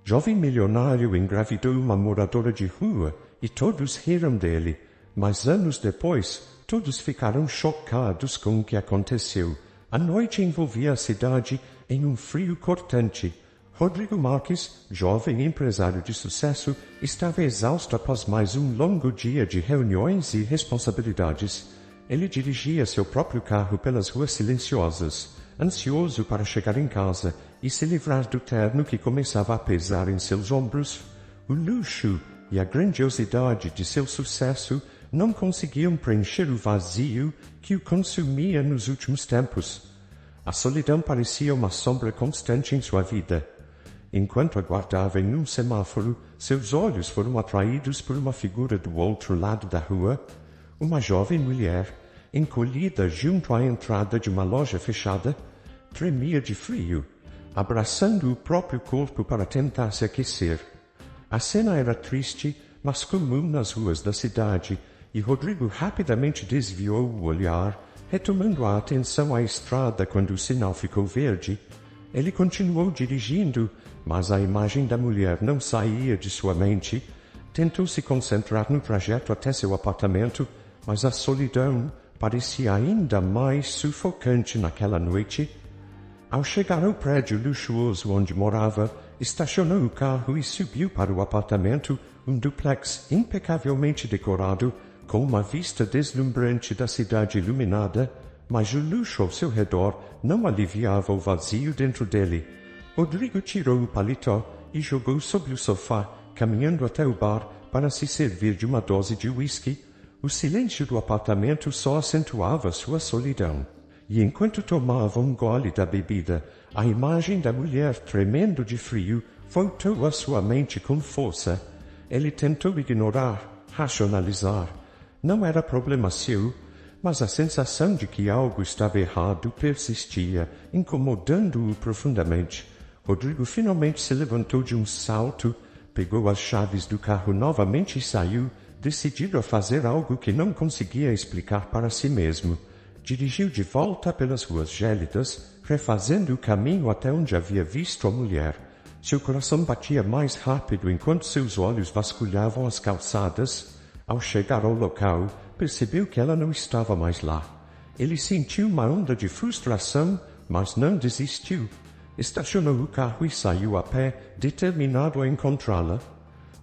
Jovem milionário engravidou uma moradora de rua e todos riram dele, mas anos depois todos ficaram chocados com o que aconteceu. A noite envolvia a cidade em um frio cortante. Rodrigo Marques, jovem empresário de sucesso, estava exausto após mais um longo dia de reuniões e responsabilidades. Ele dirigia seu próprio carro pelas ruas silenciosas, ansioso para chegar em casa e se livrar do terno que começava a pesar em seus ombros. O luxo e a grandiosidade de seu sucesso não conseguiam preencher o vazio que o consumia nos últimos tempos. A solidão parecia uma sombra constante em sua vida. Enquanto aguardava em um semáforo, seus olhos foram atraídos por uma figura do outro lado da rua. Uma jovem mulher, encolhida junto à entrada de uma loja fechada, tremia de frio, abraçando o próprio corpo para tentar se aquecer. A cena era triste, mas comum nas ruas da cidade, e Rodrigo rapidamente desviou o olhar, retomando a atenção à estrada quando o sinal ficou verde. Ele continuou dirigindo, mas a imagem da mulher não saía de sua mente. Tentou se concentrar no trajeto até seu apartamento, mas a solidão parecia ainda mais sufocante naquela noite. Ao chegar ao prédio luxuoso onde morava, estacionou o carro e subiu para o apartamento, um duplex impecavelmente decorado, com uma vista deslumbrante da cidade iluminada, mas o luxo ao seu redor não aliviava o vazio dentro dele. Rodrigo tirou o paletó e jogou sobre o sofá, caminhando até o bar para se servir de uma dose de uísque. O silêncio do apartamento só acentuava sua solidão. E enquanto tomava um gole da bebida, a imagem da mulher tremendo de frio voltou à sua mente com força. Ele tentou ignorar, racionalizar. Não era problema seu, mas a sensação de que algo estava errado persistia, incomodando-o profundamente. Rodrigo finalmente se levantou de um salto, pegou as chaves do carro novamente e saiu, decidido a fazer algo que não conseguia explicar para si mesmo. Dirigiu de volta pelas ruas gélidas, refazendo o caminho até onde havia visto a mulher. Seu coração batia mais rápido enquanto seus olhos vasculhavam as calçadas. Ao chegar ao local, percebeu que ela não estava mais lá. Ele sentiu uma onda de frustração, mas não desistiu. Estacionou o carro e saiu a pé, determinado a encontrá-la.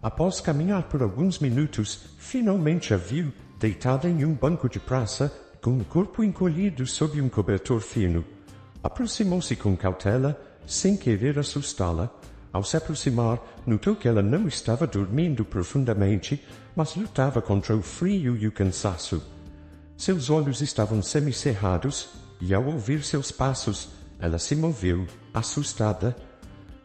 Após caminhar por alguns minutos, finalmente a viu, deitada em um banco de praça, com o corpo encolhido sob um cobertor fino. Aproximou-se com cautela, sem querer assustá-la. Ao se aproximar, notou que ela não estava dormindo profundamente, mas lutava contra o frio e o cansaço. Seus olhos estavam semicerrados, e ao ouvir seus passos, ela se moveu, assustada.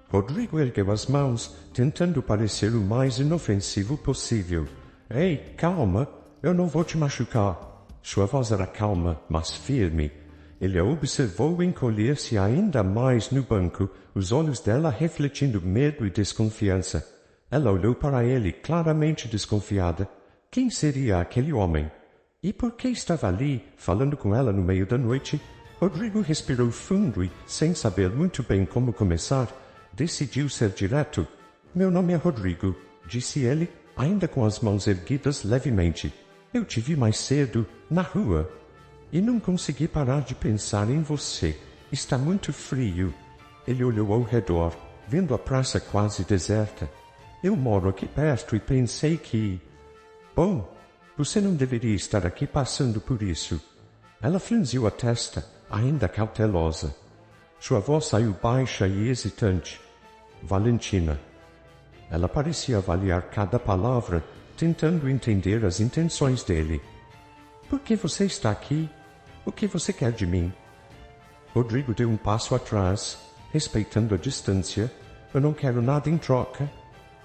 Rodrigo ergueu as mãos, tentando parecer o mais inofensivo possível. — Ei, calma, eu não vou te machucar. Sua voz era calma, mas firme. Ele a observou encolher-se ainda mais no banco, os olhos dela refletindo medo e desconfiança. Ela olhou para ele, claramente desconfiada. Quem seria aquele homem? E por que estava ali, falando com ela no meio da noite? Rodrigo respirou fundo e, sem saber muito bem como começar, decidiu ser direto. — Meu nome é Rodrigo, disse ele, ainda com as mãos erguidas levemente. Eu te vi mais cedo, na rua, e não consegui parar de pensar em você. Está muito frio. Ele olhou ao redor, vendo a praça quase deserta. Eu moro aqui perto e pensei que... Bom, você não deveria estar aqui passando por isso. Ela franziu a testa, ainda cautelosa. Sua voz saiu baixa e hesitante. Valentina. Ela parecia avaliar cada palavra, tentando entender as intenções dele. Por que você está aqui? O que você quer de mim? Rodrigo deu um passo atrás, respeitando a distância. Eu não quero nada em troca.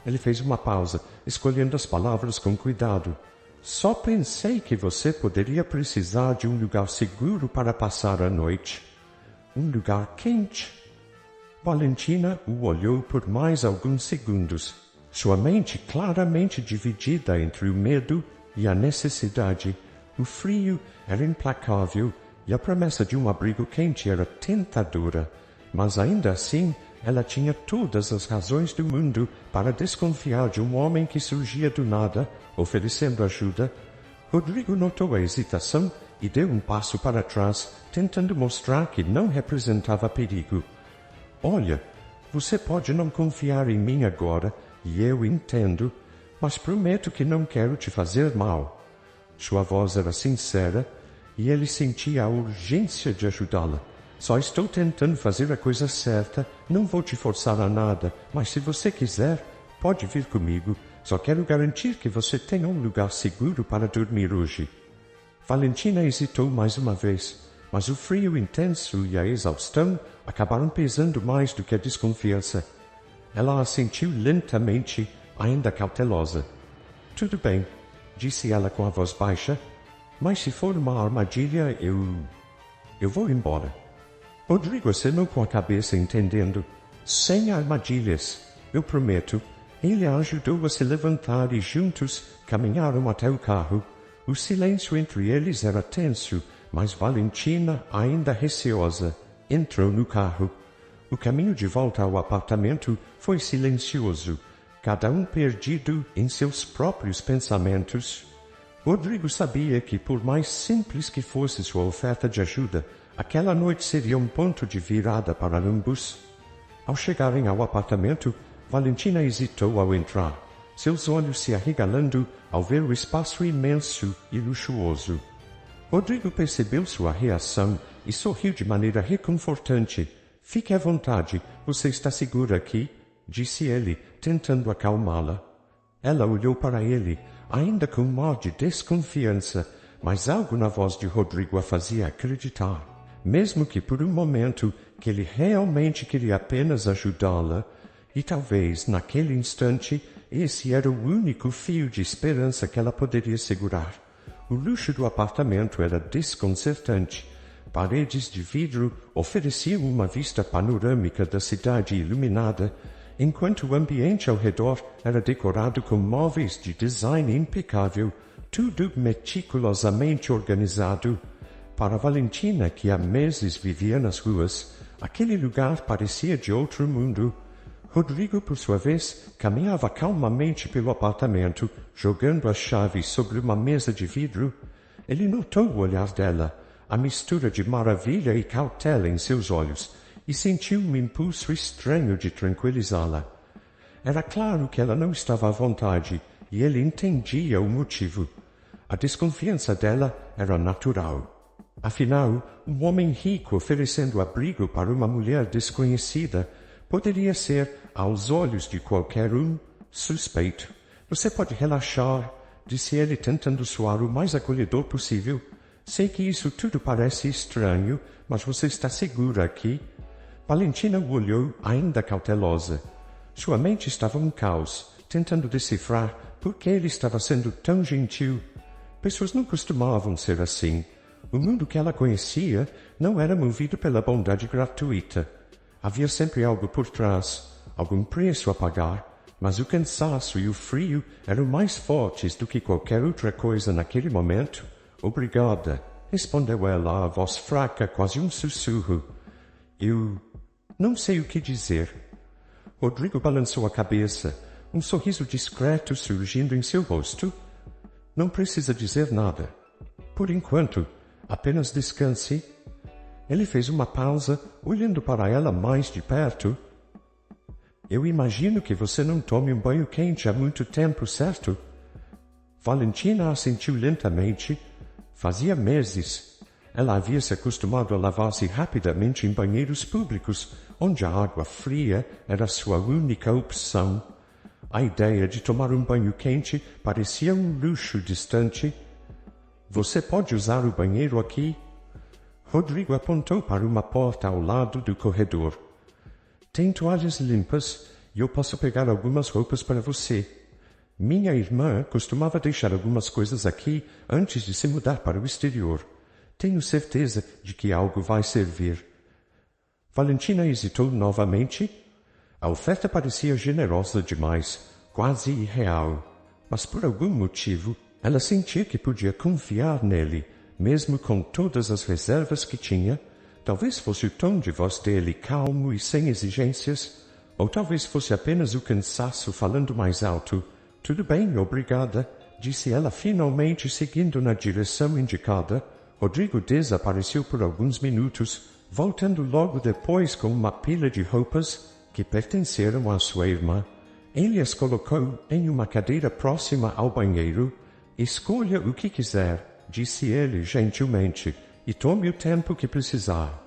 Ele fez uma pausa, escolhendo as palavras com cuidado. Só pensei que você poderia precisar de um lugar seguro para passar a noite. Um lugar quente. Valentina o olhou por mais alguns segundos, sua mente claramente dividida entre o medo e a necessidade. O frio era implacável e a promessa de um abrigo quente era tentadora, mas ainda assim ela tinha todas as razões do mundo para desconfiar de um homem que surgia do nada, oferecendo ajuda. Rodrigo notou a hesitação e deu um passo para trás, tentando mostrar que não representava perigo. Olha, você pode não confiar em mim agora, e eu entendo, mas prometo que não quero te fazer mal. Sua voz era sincera, e ele sentia a urgência de ajudá-la. Só estou tentando fazer a coisa certa, não vou te forçar a nada, mas se você quiser, pode vir comigo. Só quero garantir que você tenha um lugar seguro para dormir hoje. Valentina hesitou mais uma vez, mas o frio intenso e a exaustão acabaram pesando mais do que a desconfiança. Ela assentiu lentamente, ainda cautelosa. Tudo bem, disse ela com a voz baixa, mas se for uma armadilha, eu vou embora. Rodrigo acenou com a cabeça, entendendo. Sem armadilhas, eu prometo. Ele a ajudou a se levantar e juntos caminharam até o carro. O silêncio entre eles era tenso, mas Valentina, ainda receosa, entrou no carro. O caminho de volta ao apartamento foi silencioso, cada um perdido em seus próprios pensamentos. Rodrigo sabia que, por mais simples que fosse sua oferta de ajuda, aquela noite seria um ponto de virada para ambos. Ao chegarem ao apartamento, Valentina hesitou ao entrar, seus olhos se arregalando ao ver o espaço imenso e luxuoso. Rodrigo percebeu sua reação e sorriu de maneira reconfortante. Fique à vontade, você está segura aqui, disse ele, tentando acalmá-la. Ela olhou para ele, ainda com um ar de desconfiança, mas algo na voz de Rodrigo a fazia acreditar. Mesmo que por um momento que ele realmente queria apenas ajudá-la, e talvez, naquele instante, esse era o único fio de esperança que ela poderia segurar. O luxo do apartamento era desconcertante. Paredes de vidro ofereciam uma vista panorâmica da cidade iluminada, enquanto o ambiente ao redor era decorado com móveis de design impecável, tudo meticulosamente organizado. Para Valentina, que há meses vivia nas ruas, aquele lugar parecia de outro mundo. Rodrigo, por sua vez, caminhava calmamente pelo apartamento, jogando as chaves sobre uma mesa de vidro. Ele notou o olhar dela, a mistura de maravilha e cautela em seus olhos, e sentiu um impulso estranho de tranquilizá-la. Era claro que ela não estava à vontade, e ele entendia o motivo. A desconfiança dela era natural. Afinal, um homem rico oferecendo abrigo para uma mulher desconhecida poderia ser, aos olhos de qualquer um, suspeito. Você pode relaxar, disse ele tentando soar o mais acolhedor possível. Sei que isso tudo parece estranho, mas você está segura aqui? Valentina o olhou, ainda cautelosa. Sua mente estava um caos, tentando decifrar por que ele estava sendo tão gentil. Pessoas não costumavam ser assim. O mundo que ela conhecia não era movido pela bondade gratuita. Havia sempre algo por trás, algum preço a pagar, mas o cansaço e o frio eram mais fortes do que qualquer outra coisa naquele momento. Obrigada, respondeu ela, a voz fraca, quase um sussurro. Eu não sei o que dizer. Rodrigo balançou a cabeça, um sorriso discreto surgindo em seu rosto. Não precisa dizer nada. Por enquanto, apenas descanse. Ele fez uma pausa, olhando para ela mais de perto. Eu imagino que você não tome um banho quente há muito tempo, certo? Valentina assentiu lentamente. Fazia meses. Ela havia se acostumado a lavar-se rapidamente em banheiros públicos, onde a água fria era sua única opção. A ideia de tomar um banho quente parecia um luxo distante. Você pode usar o banheiro aqui? Rodrigo apontou para uma porta ao lado do corredor. Tem toalhas limpas e eu posso pegar algumas roupas para você. Minha irmã costumava deixar algumas coisas aqui antes de se mudar para o exterior. Tenho certeza de que algo vai servir. Valentina hesitou novamente. A oferta parecia generosa demais, quase irreal, mas por algum motivo ela sentia que podia confiar nele, mesmo com todas as reservas que tinha. Talvez fosse o tom de voz dele calmo e sem exigências, ou talvez fosse apenas o cansaço falando mais alto. Tudo bem, obrigada, disse ela finalmente seguindo na direção indicada. Rodrigo desapareceu por alguns minutos, voltando logo depois com uma pilha de roupas que pertenceram à sua irmã. Ele as colocou em uma cadeira próxima ao banheiro. Escolha o que quiser, disse ele gentilmente, e tome o tempo que precisar.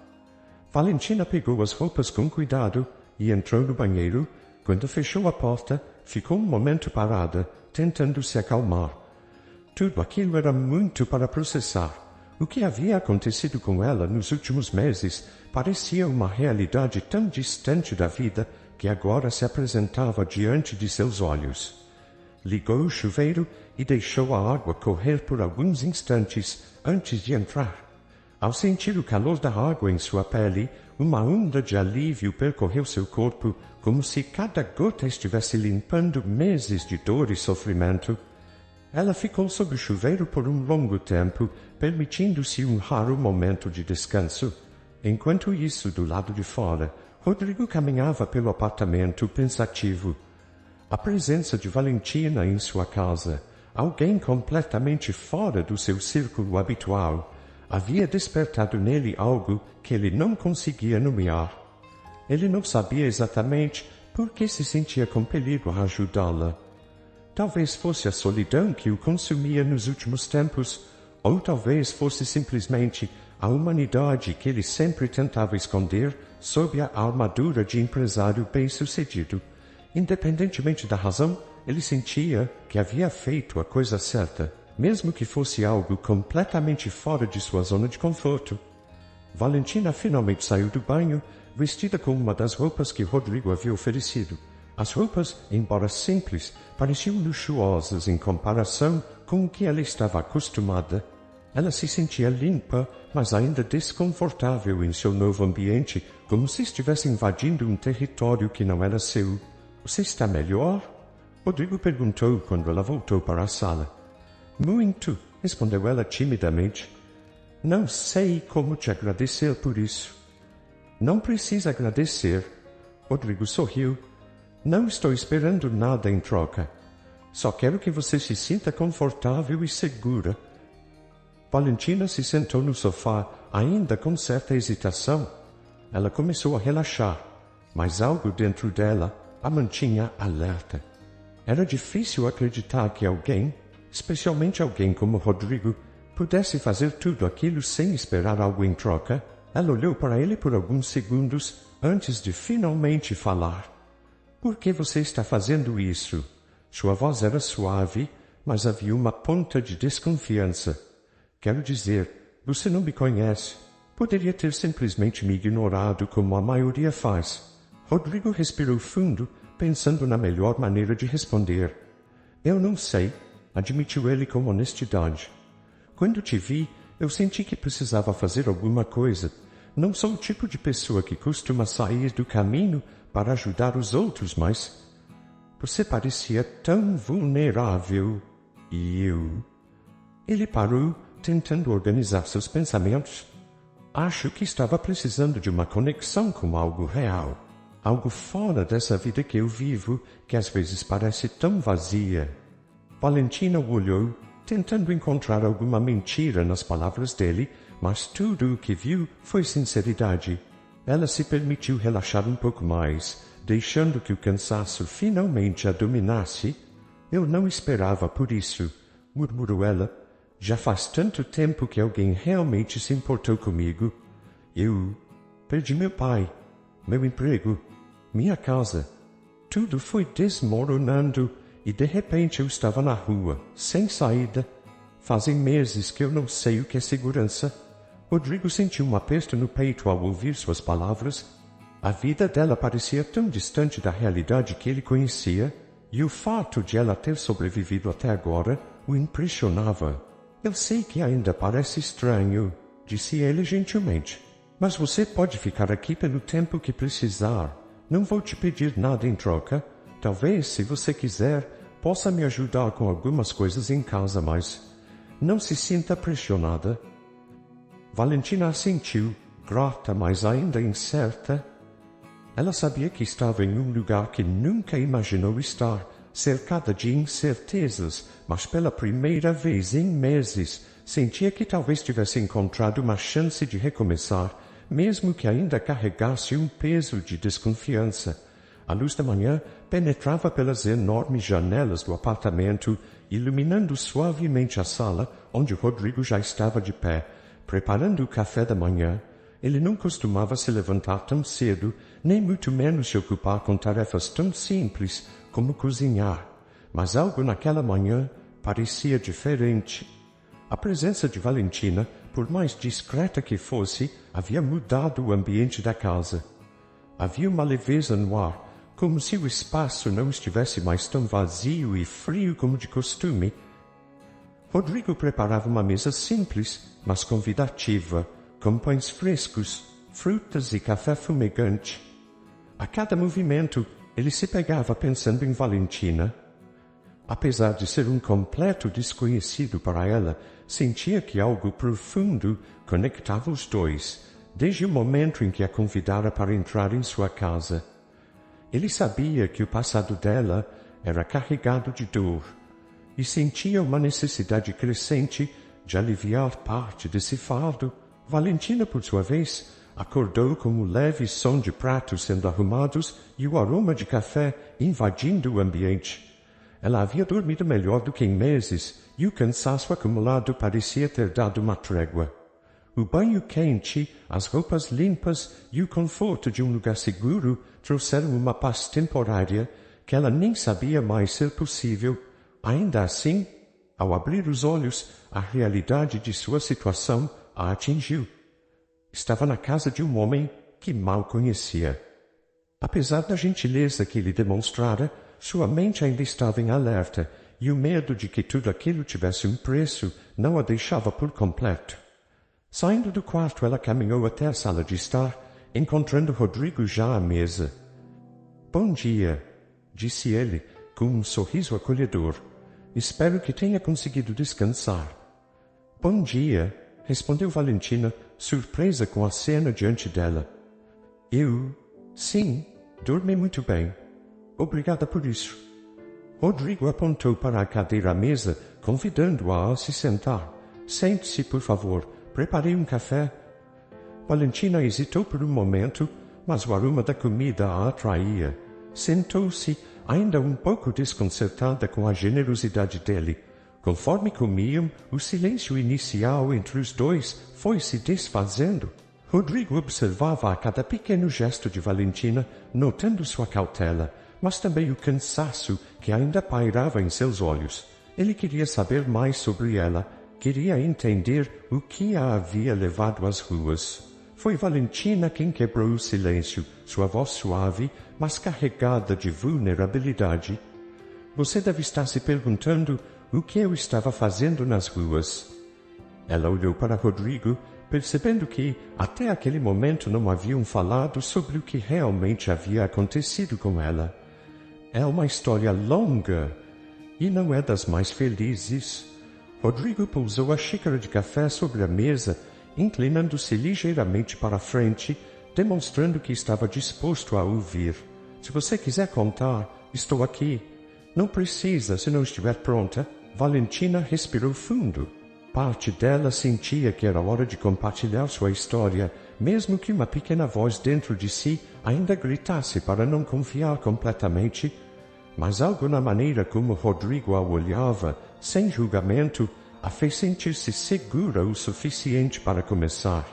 Valentina pegou as roupas com cuidado e entrou no banheiro. Quando fechou a porta, ficou um momento parada, tentando se acalmar. Tudo aquilo era muito para processar. O que havia acontecido com ela nos últimos meses parecia uma realidade tão distante da vida que agora se apresentava diante de seus olhos. Ligou o chuveiro e deixou a água correr por alguns instantes antes de entrar. Ao sentir o calor da água em sua pele, uma onda de alívio percorreu seu corpo, como se cada gota estivesse limpando meses de dor e sofrimento. Ela ficou sob o chuveiro por um longo tempo, permitindo-se um raro momento de descanso. Enquanto isso, do lado de fora, Rodrigo caminhava pelo apartamento pensativo. A presença de Valentina em sua casa, alguém completamente fora do seu círculo habitual, havia despertado nele algo que ele não conseguia nomear. Ele não sabia exatamente por que se sentia compelido a ajudá-la. Talvez fosse a solidão que o consumia nos últimos tempos, ou talvez fosse simplesmente a humanidade que ele sempre tentava esconder sob a armadura de empresário bem-sucedido. Independentemente da razão, ele sentia que havia feito a coisa certa, mesmo que fosse algo completamente fora de sua zona de conforto. Valentina finalmente saiu do banho, vestida com uma das roupas que Rodrigo havia oferecido. As roupas, embora simples, pareciam luxuosas em comparação com o que ela estava acostumada. Ela se sentia limpa, mas ainda desconfortável em seu novo ambiente, como se estivesse invadindo um território que não era seu. "Você está melhor?" Rodrigo perguntou quando ela voltou para a sala. "Muito", respondeu ela timidamente. "Não sei como te agradecer por isso." "Não precisa agradecer." Rodrigo sorriu. "Não estou esperando nada em troca. Só quero que você se sinta confortável e segura." Valentina se sentou no sofá, ainda com certa hesitação. Ela começou a relaxar, mas algo dentro dela a mantinha alerta. Era difícil acreditar que alguém, especialmente alguém como Rodrigo, pudesse fazer tudo aquilo sem esperar algo em troca. Ela olhou para ele por alguns segundos antes de finalmente falar. "Por que você está fazendo isso?" Sua voz era suave, mas havia uma ponta de desconfiança. "Quero dizer, você não me conhece. Poderia ter simplesmente me ignorado como a maioria faz." Rodrigo respirou fundo, pensando na melhor maneira de responder. "Eu não sei", admitiu ele com honestidade. "Quando te vi, eu senti que precisava fazer alguma coisa. Não sou o tipo de pessoa que costuma sair do caminho para ajudar os outros, mas você parecia tão vulnerável. E eu..." Ele parou, tentando organizar seus pensamentos. "Acho que estava precisando de uma conexão com algo real. Algo fora dessa vida que eu vivo, que às vezes parece tão vazia." Valentina o olhou, tentando encontrar alguma mentira nas palavras dele, mas tudo o que viu foi sinceridade. Ela se permitiu relaxar um pouco mais, deixando que o cansaço finalmente a dominasse. "Eu não esperava por isso", murmurou ela. "Já faz tanto tempo que alguém realmente se importou comigo. Eu perdi meu pai, meu emprego, minha casa. Tudo foi desmoronando e de repente eu estava na rua, sem saída. Fazem meses que eu não sei o que é segurança." Rodrigo sentiu um aperto no peito ao ouvir suas palavras. A vida dela parecia tão distante da realidade que ele conhecia, e o fato de ela ter sobrevivido até agora o impressionava. "Eu sei que ainda parece estranho", disse ele gentilmente, "mas você pode ficar aqui pelo tempo que precisar. Não vou te pedir nada em troca. Talvez, se você quiser, possa me ajudar com algumas coisas em casa, mas não se sinta pressionada." Valentina assentiu, grata, mas ainda incerta. Ela sabia que estava em um lugar que nunca imaginou estar, cercada de incertezas, mas pela primeira vez em meses, sentia que talvez tivesse encontrado uma chance de recomeçar, mesmo que ainda carregasse um peso de desconfiança. A luz da manhã penetrava pelas enormes janelas do apartamento, iluminando suavemente a sala, onde Rodrigo já estava de pé, preparando o café da manhã. Ele não costumava se levantar tão cedo, nem muito menos se ocupar com tarefas tão simples como cozinhar. Mas algo naquela manhã parecia diferente. A presença de Valentina, por mais discreta que fosse, havia mudado o ambiente da casa. Havia uma leveza no ar, como se o espaço não estivesse mais tão vazio e frio como de costume. Rodrigo preparava uma mesa simples, mas convidativa, com pães frescos, frutas e café fumegante. A cada movimento, ele se pegava pensando em Valentina. Apesar de ser um completo desconhecido para ela, sentia que algo profundo conectava os dois, desde o momento em que a convidara para entrar em sua casa. Ele sabia que o passado dela era carregado de dor, e sentia uma necessidade crescente de aliviar parte desse fardo. Valentina, por sua vez, acordou com o leve som de pratos sendo arrumados e o aroma de café invadindo o ambiente. Ela havia dormido melhor do que em meses, e o cansaço acumulado parecia ter dado uma trégua. O banho quente, as roupas limpas e o conforto de um lugar seguro trouxeram uma paz temporária que ela nem sabia mais ser possível. Ainda assim, ao abrir os olhos, a realidade de sua situação a atingiu. Estava na casa de um homem que mal conhecia. Apesar da gentileza que lhe demonstrara, sua mente ainda estava em alerta, e o medo de que tudo aquilo tivesse um preço não a deixava por completo. Saindo do quarto, ela caminhou até a sala de estar, encontrando Rodrigo já à mesa. "Bom dia", disse ele, com um sorriso acolhedor. "Espero que tenha conseguido descansar." "Bom dia", respondeu Valentina, surpresa com a cena diante dela. Sim, dormi muito bem. Obrigada por isso." Rodrigo apontou para a cadeira à mesa, convidando-a a se sentar. "Sente-se, por favor. Preparei um café." Valentina hesitou por um momento, mas o aroma da comida a atraía. Sentou-se, ainda um pouco desconcertada com a generosidade dele. Conforme comiam, o silêncio inicial entre os dois foi se desfazendo. Rodrigo observava a cada pequeno gesto de Valentina, notando sua cautela, mas também o cansaço que ainda pairava em seus olhos. Ele queria saber mais sobre ela, queria entender o que a havia levado às ruas. Foi Valentina quem quebrou o silêncio, sua voz suave, mas carregada de vulnerabilidade. "Você deve estar se perguntando o que eu estava fazendo nas ruas." Ela olhou para Rodrigo, percebendo que, até aquele momento, não haviam falado sobre o que realmente havia acontecido com ela. É uma história longa e não é das mais felizes. Rodrigo pousou a xícara de café sobre a mesa, inclinando-se ligeiramente para a frente, demonstrando que estava disposto a ouvir. "Se você quiser contar, estou aqui." "Não precisa, se não estiver pronta." Valentina respirou fundo. Parte dela sentia que era hora de compartilhar sua história, mesmo que uma pequena voz dentro de si ainda gritasse para não confiar completamente. Mas algo na maneira como Rodrigo a olhava, sem julgamento, a fez sentir-se segura o suficiente para começar.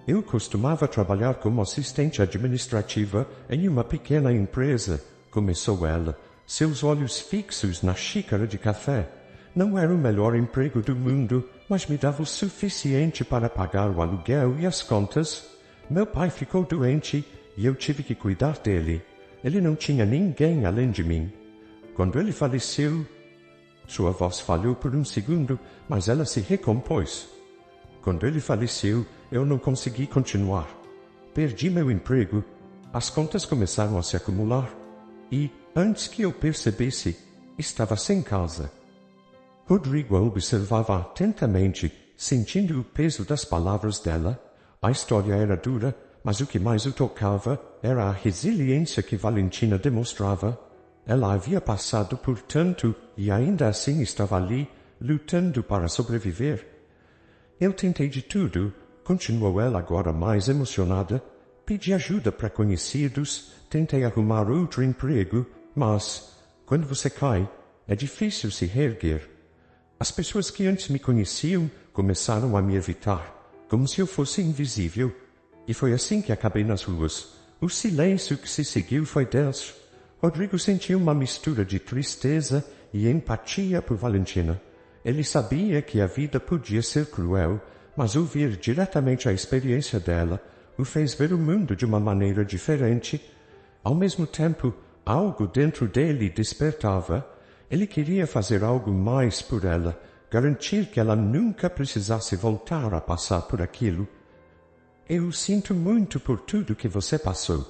"Eu costumava trabalhar como assistente administrativa em uma pequena empresa", começou ela, seus olhos fixos na xícara de café. "Não era o melhor emprego do mundo, mas me dava o suficiente para pagar o aluguel e as contas. Meu pai ficou doente e eu tive que cuidar dele. Ele não tinha ninguém além de mim. Quando ele faleceu..." Sua voz falhou por um segundo, mas ela se recompôs. "Quando ele faleceu, eu não consegui continuar. Perdi meu emprego, as contas começaram a se acumular e, antes que eu percebesse, estava sem casa." Rodrigo a observava atentamente, sentindo o peso das palavras dela. A história era dura, mas o que mais o tocava era a resiliência que Valentina demonstrava. Ela havia passado por tanto e ainda assim estava ali, lutando para sobreviver. Eu tentei de tudo, continuou ela agora mais emocionada. Pedi ajuda para conhecidos, tentei arrumar outro emprego, mas, quando você cai, é difícil se reerguer. As pessoas que antes me conheciam começaram a me evitar, como se eu fosse invisível. E foi assim que acabei nas ruas. O silêncio que se seguiu foi denso. Rodrigo sentiu uma mistura de tristeza e empatia por Valentina. Ele sabia que a vida podia ser cruel, mas ouvir diretamente a experiência dela o fez ver o mundo de uma maneira diferente. Ao mesmo tempo, algo dentro dele despertava. Ele queria fazer algo mais por ela, garantir que ela nunca precisasse voltar a passar por aquilo. Eu sinto muito por tudo que você passou,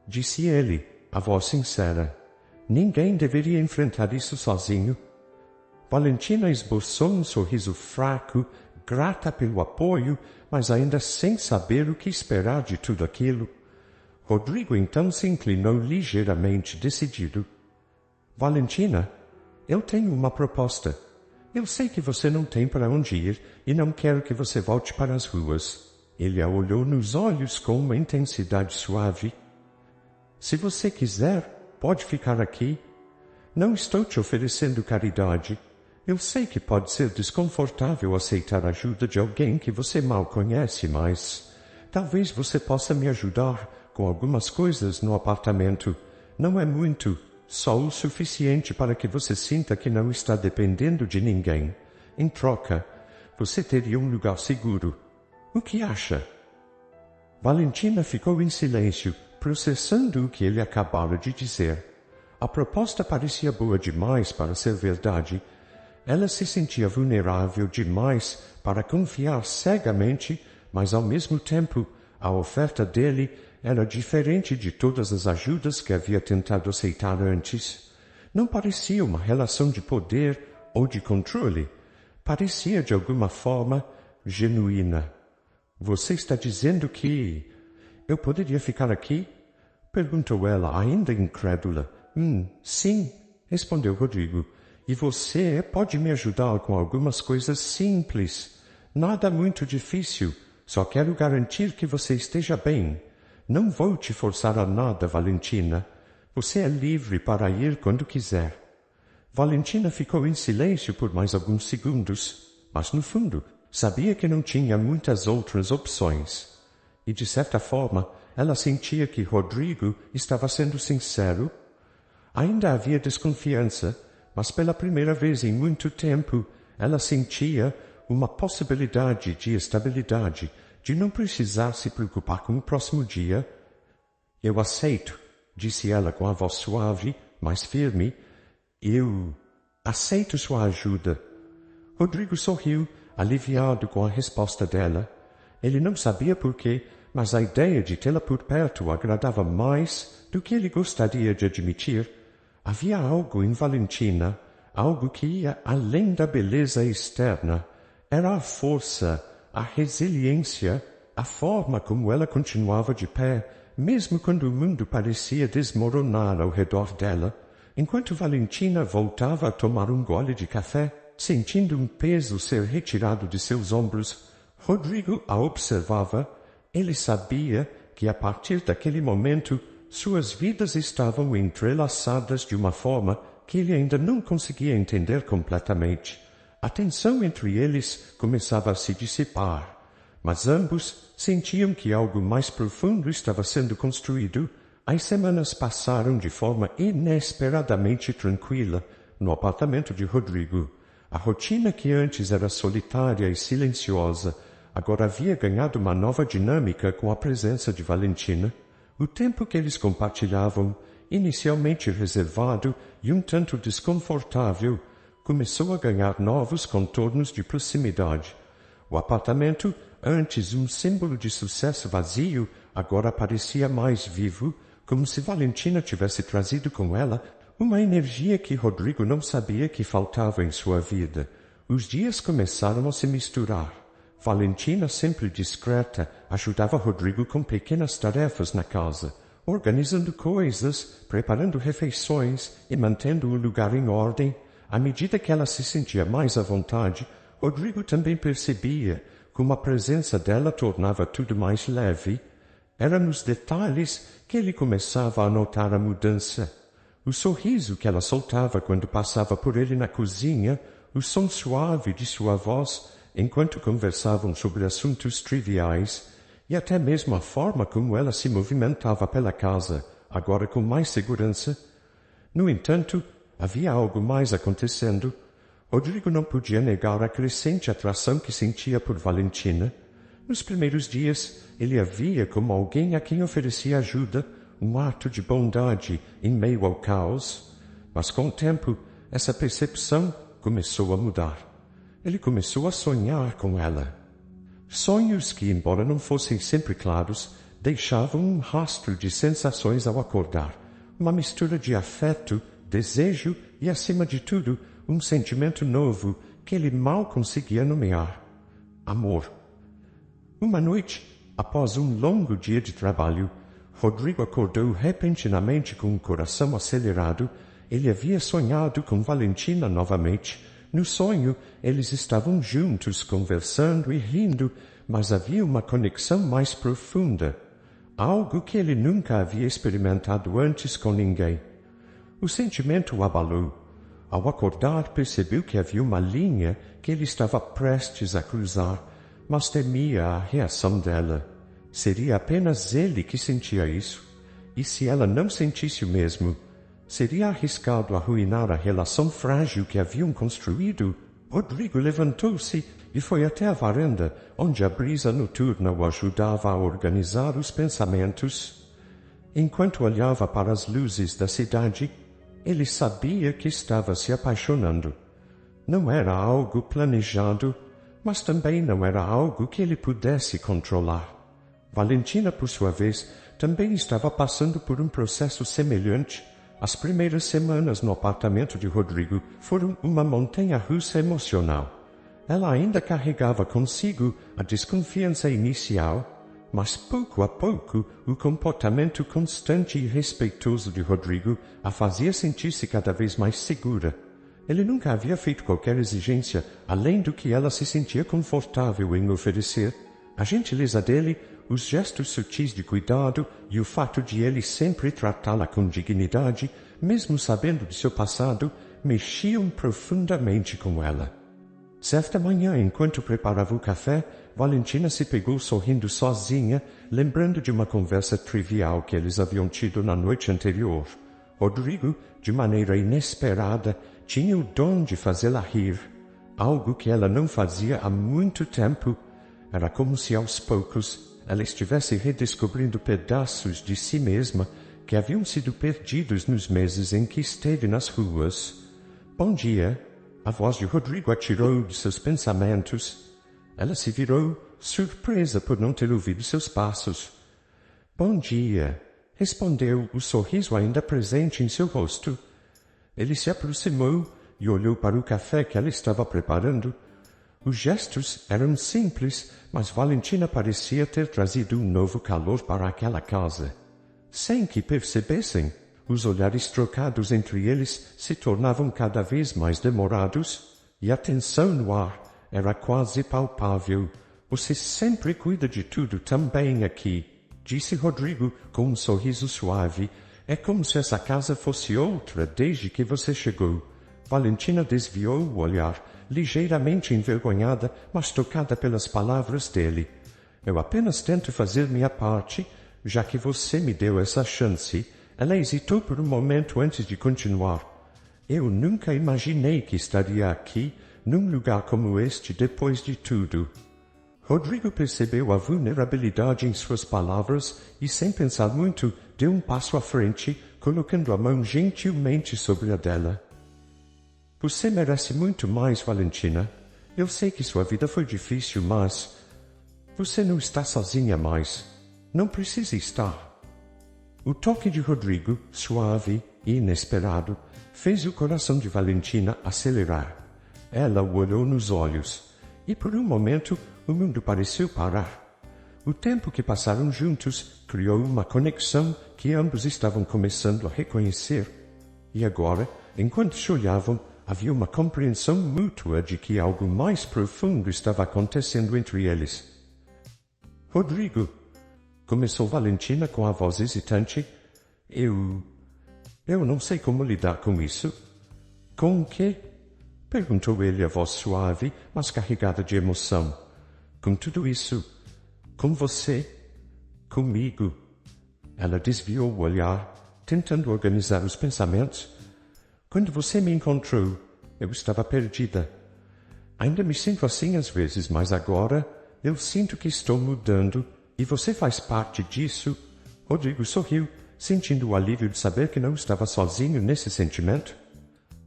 disse ele, a voz sincera. Ninguém deveria enfrentar isso sozinho. Valentina esboçou um sorriso fraco, grata pelo apoio, mas ainda sem saber o que esperar de tudo aquilo. Rodrigo então se inclinou ligeiramente, decidido. Valentina, eu tenho uma proposta. Eu sei que você não tem para onde ir e não quero que você volte para as ruas. Ele a olhou nos olhos com uma intensidade suave. Se você quiser, pode ficar aqui. Não estou te oferecendo caridade. Eu sei que pode ser desconfortável aceitar a ajuda de alguém que você mal conhece, mas talvez você possa me ajudar com algumas coisas no apartamento. Não é muito, só o suficiente para que você sinta que não está dependendo de ninguém. Em troca, você teria um lugar seguro. O que acha? Valentina ficou em silêncio, processando o que ele acabara de dizer. A proposta parecia boa demais para ser verdade. Ela se sentia vulnerável demais para confiar cegamente, mas ao mesmo tempo a oferta dele era diferente de todas as ajudas que havia tentado aceitar antes. Não parecia uma relação de poder ou de controle. Parecia de alguma forma genuína. Você está dizendo que eu poderia ficar aqui? Perguntou ela, ainda incrédula. Sim, respondeu Rodrigo. E você pode me ajudar com algumas coisas simples. Nada muito difícil. Só quero garantir que você esteja bem. Não vou te forçar a nada, Valentina. Você é livre para ir quando quiser. Valentina ficou em silêncio por mais alguns segundos, mas no fundo sabia que não tinha muitas outras opções. E de certa forma, ela sentia que Rodrigo estava sendo sincero. Ainda havia desconfiança, mas pela primeira vez em muito tempo, ela sentia uma possibilidade de estabilidade, de não precisar se preocupar com o próximo dia. Eu aceito, disse ela com a voz suave, mas firme. Eu aceito sua ajuda. Rodrigo sorriu, aliviado com a resposta dela. Ele não sabia por quê, mas a ideia de tê-la por perto o agradava mais do que ele gostaria de admitir. Havia algo em Valentina, algo que ia além da beleza externa. Era a força, a resiliência, a forma como ela continuava de pé, mesmo quando o mundo parecia desmoronar ao redor dela. Enquanto Valentina voltava a tomar um gole de café, sentindo um peso ser retirado de seus ombros, Rodrigo a observava. Ele sabia que a partir daquele momento suas vidas estavam entrelaçadas de uma forma que ele ainda não conseguia entender completamente. A tensão entre eles começava a se dissipar, mas ambos sentiam que algo mais profundo estava sendo construído. As semanas passaram de forma inesperadamente tranquila no apartamento de Rodrigo. A rotina que antes era solitária e silenciosa agora havia ganhado uma nova dinâmica com a presença de Valentina. O tempo que eles compartilhavam, inicialmente reservado e um tanto desconfortável, começou a ganhar novos contornos de proximidade. O apartamento, antes um símbolo de sucesso vazio, agora parecia mais vivo, como se Valentina tivesse trazido com ela uma energia que Rodrigo não sabia que faltava em sua vida. Os dias começaram a se misturar. Valentina, sempre discreta, ajudava Rodrigo com pequenas tarefas na casa, organizando coisas, preparando refeições e mantendo o lugar em ordem. À medida que ela se sentia mais à vontade, Rodrigo também percebia como a presença dela tornava tudo mais leve. Era nos detalhes que ele começava a notar a mudança. O sorriso que ela soltava quando passava por ele na cozinha, o som suave de sua voz enquanto conversavam sobre assuntos triviais, e até mesmo a forma como ela se movimentava pela casa, agora com mais segurança. No entanto, havia algo mais acontecendo. Rodrigo não podia negar a crescente atração que sentia por Valentina. Nos primeiros dias, ele a via como alguém a quem oferecia ajuda, um ato de bondade em meio ao caos. Mas com o tempo, essa percepção começou a mudar. Ele começou a sonhar com ela. Sonhos que, embora não fossem sempre claros, deixavam um rastro de sensações ao acordar, uma mistura de afeto, desejo e, acima de tudo, um sentimento novo que ele mal conseguia nomear: amor. Uma noite, após um longo dia de trabalho, Rodrigo acordou repentinamente com o coração acelerado. Ele havia sonhado com Valentina novamente. No sonho, eles estavam juntos, conversando e rindo, mas havia uma conexão mais profunda, algo que ele nunca havia experimentado antes com ninguém. O sentimento o abalou. Ao acordar, percebeu que havia uma linha que ele estava prestes a cruzar, mas temia a reação dela. Seria apenas ele que sentia isso? E se ela não sentisse o mesmo? Seria arriscado arruinar a relação frágil que haviam construído? Rodrigo levantou-se e foi até a varanda, onde a brisa noturna o ajudava a organizar os pensamentos. Enquanto olhava para as luzes da cidade, ele sabia que estava se apaixonando. Não era algo planejado, mas também não era algo que ele pudesse controlar. Valentina, por sua vez, também estava passando por um processo semelhante. As primeiras semanas no apartamento de Rodrigo foram uma montanha-russa emocional. Ela ainda carregava consigo a desconfiança inicial, mas pouco a pouco o comportamento constante e respeitoso de Rodrigo a fazia sentir-se cada vez mais segura. Ele nunca havia feito qualquer exigência além do que ela se sentia confortável em oferecer. A gentileza dele, os gestos sutis de cuidado e o fato de ele sempre tratá-la com dignidade, mesmo sabendo de seu passado, mexiam profundamente com ela. Certa manhã, enquanto preparava o café, Valentina se pegou sorrindo sozinha, lembrando de uma conversa trivial que eles haviam tido na noite anterior. Rodrigo, de maneira inesperada, tinha o dom de fazê-la rir, algo que ela não fazia há muito tempo. Era como se aos poucos ela estivesse redescobrindo pedaços de si mesma que haviam sido perdidos nos meses em que esteve nas ruas. Bom dia! A voz de Rodrigo a tirou de seus pensamentos. Ela se virou, surpresa por não ter ouvido seus passos. Bom dia! Respondeu, o sorriso ainda presente em seu rosto. Ele se aproximou e olhou para o café que ela estava preparando. Os gestos eram simples, mas Valentina parecia ter trazido um novo calor para aquela casa. Sem que percebessem, os olhares trocados entre eles se tornavam cada vez mais demorados, e a tensão no ar era quase palpável. Você sempre cuida de tudo tão bem aqui, disse Rodrigo com um sorriso suave. É como se essa casa fosse outra desde que você chegou. Valentina desviou o olhar, ligeiramente envergonhada, mas tocada pelas palavras dele. Eu apenas tento fazer minha parte, já que você me deu essa chance. Ela hesitou por um momento antes de continuar. Eu nunca imaginei que estaria aqui, num lugar como este, depois de tudo. Rodrigo percebeu a vulnerabilidade em suas palavras e, sem pensar muito, deu um passo à frente, colocando a mão gentilmente sobre a dela. Você merece muito mais, Valentina. Eu sei que sua vida foi difícil, mas você não está sozinha mais. Não precisa estar. O toque de Rodrigo, suave e inesperado, fez o coração de Valentina acelerar. Ela o olhou nos olhos, e por um momento o mundo pareceu parar. O tempo que passaram juntos criou uma conexão que ambos estavam começando a reconhecer. E agora, enquanto se olhavam, havia uma compreensão mútua de que algo mais profundo estava acontecendo entre eles. Rodrigo, começou Valentina com a voz hesitante, eu não sei como lidar com isso. Com o quê? Perguntou ele, a voz suave, mas carregada de emoção. Com tudo isso. Com você. Comigo. Ela desviou o olhar, tentando organizar os pensamentos. Quando você me encontrou, eu estava perdida. Ainda me sinto assim às vezes, mas agora eu sinto que estou mudando e você faz parte disso. Rodrigo sorriu, sentindo o alívio de saber que não estava sozinho nesse sentimento.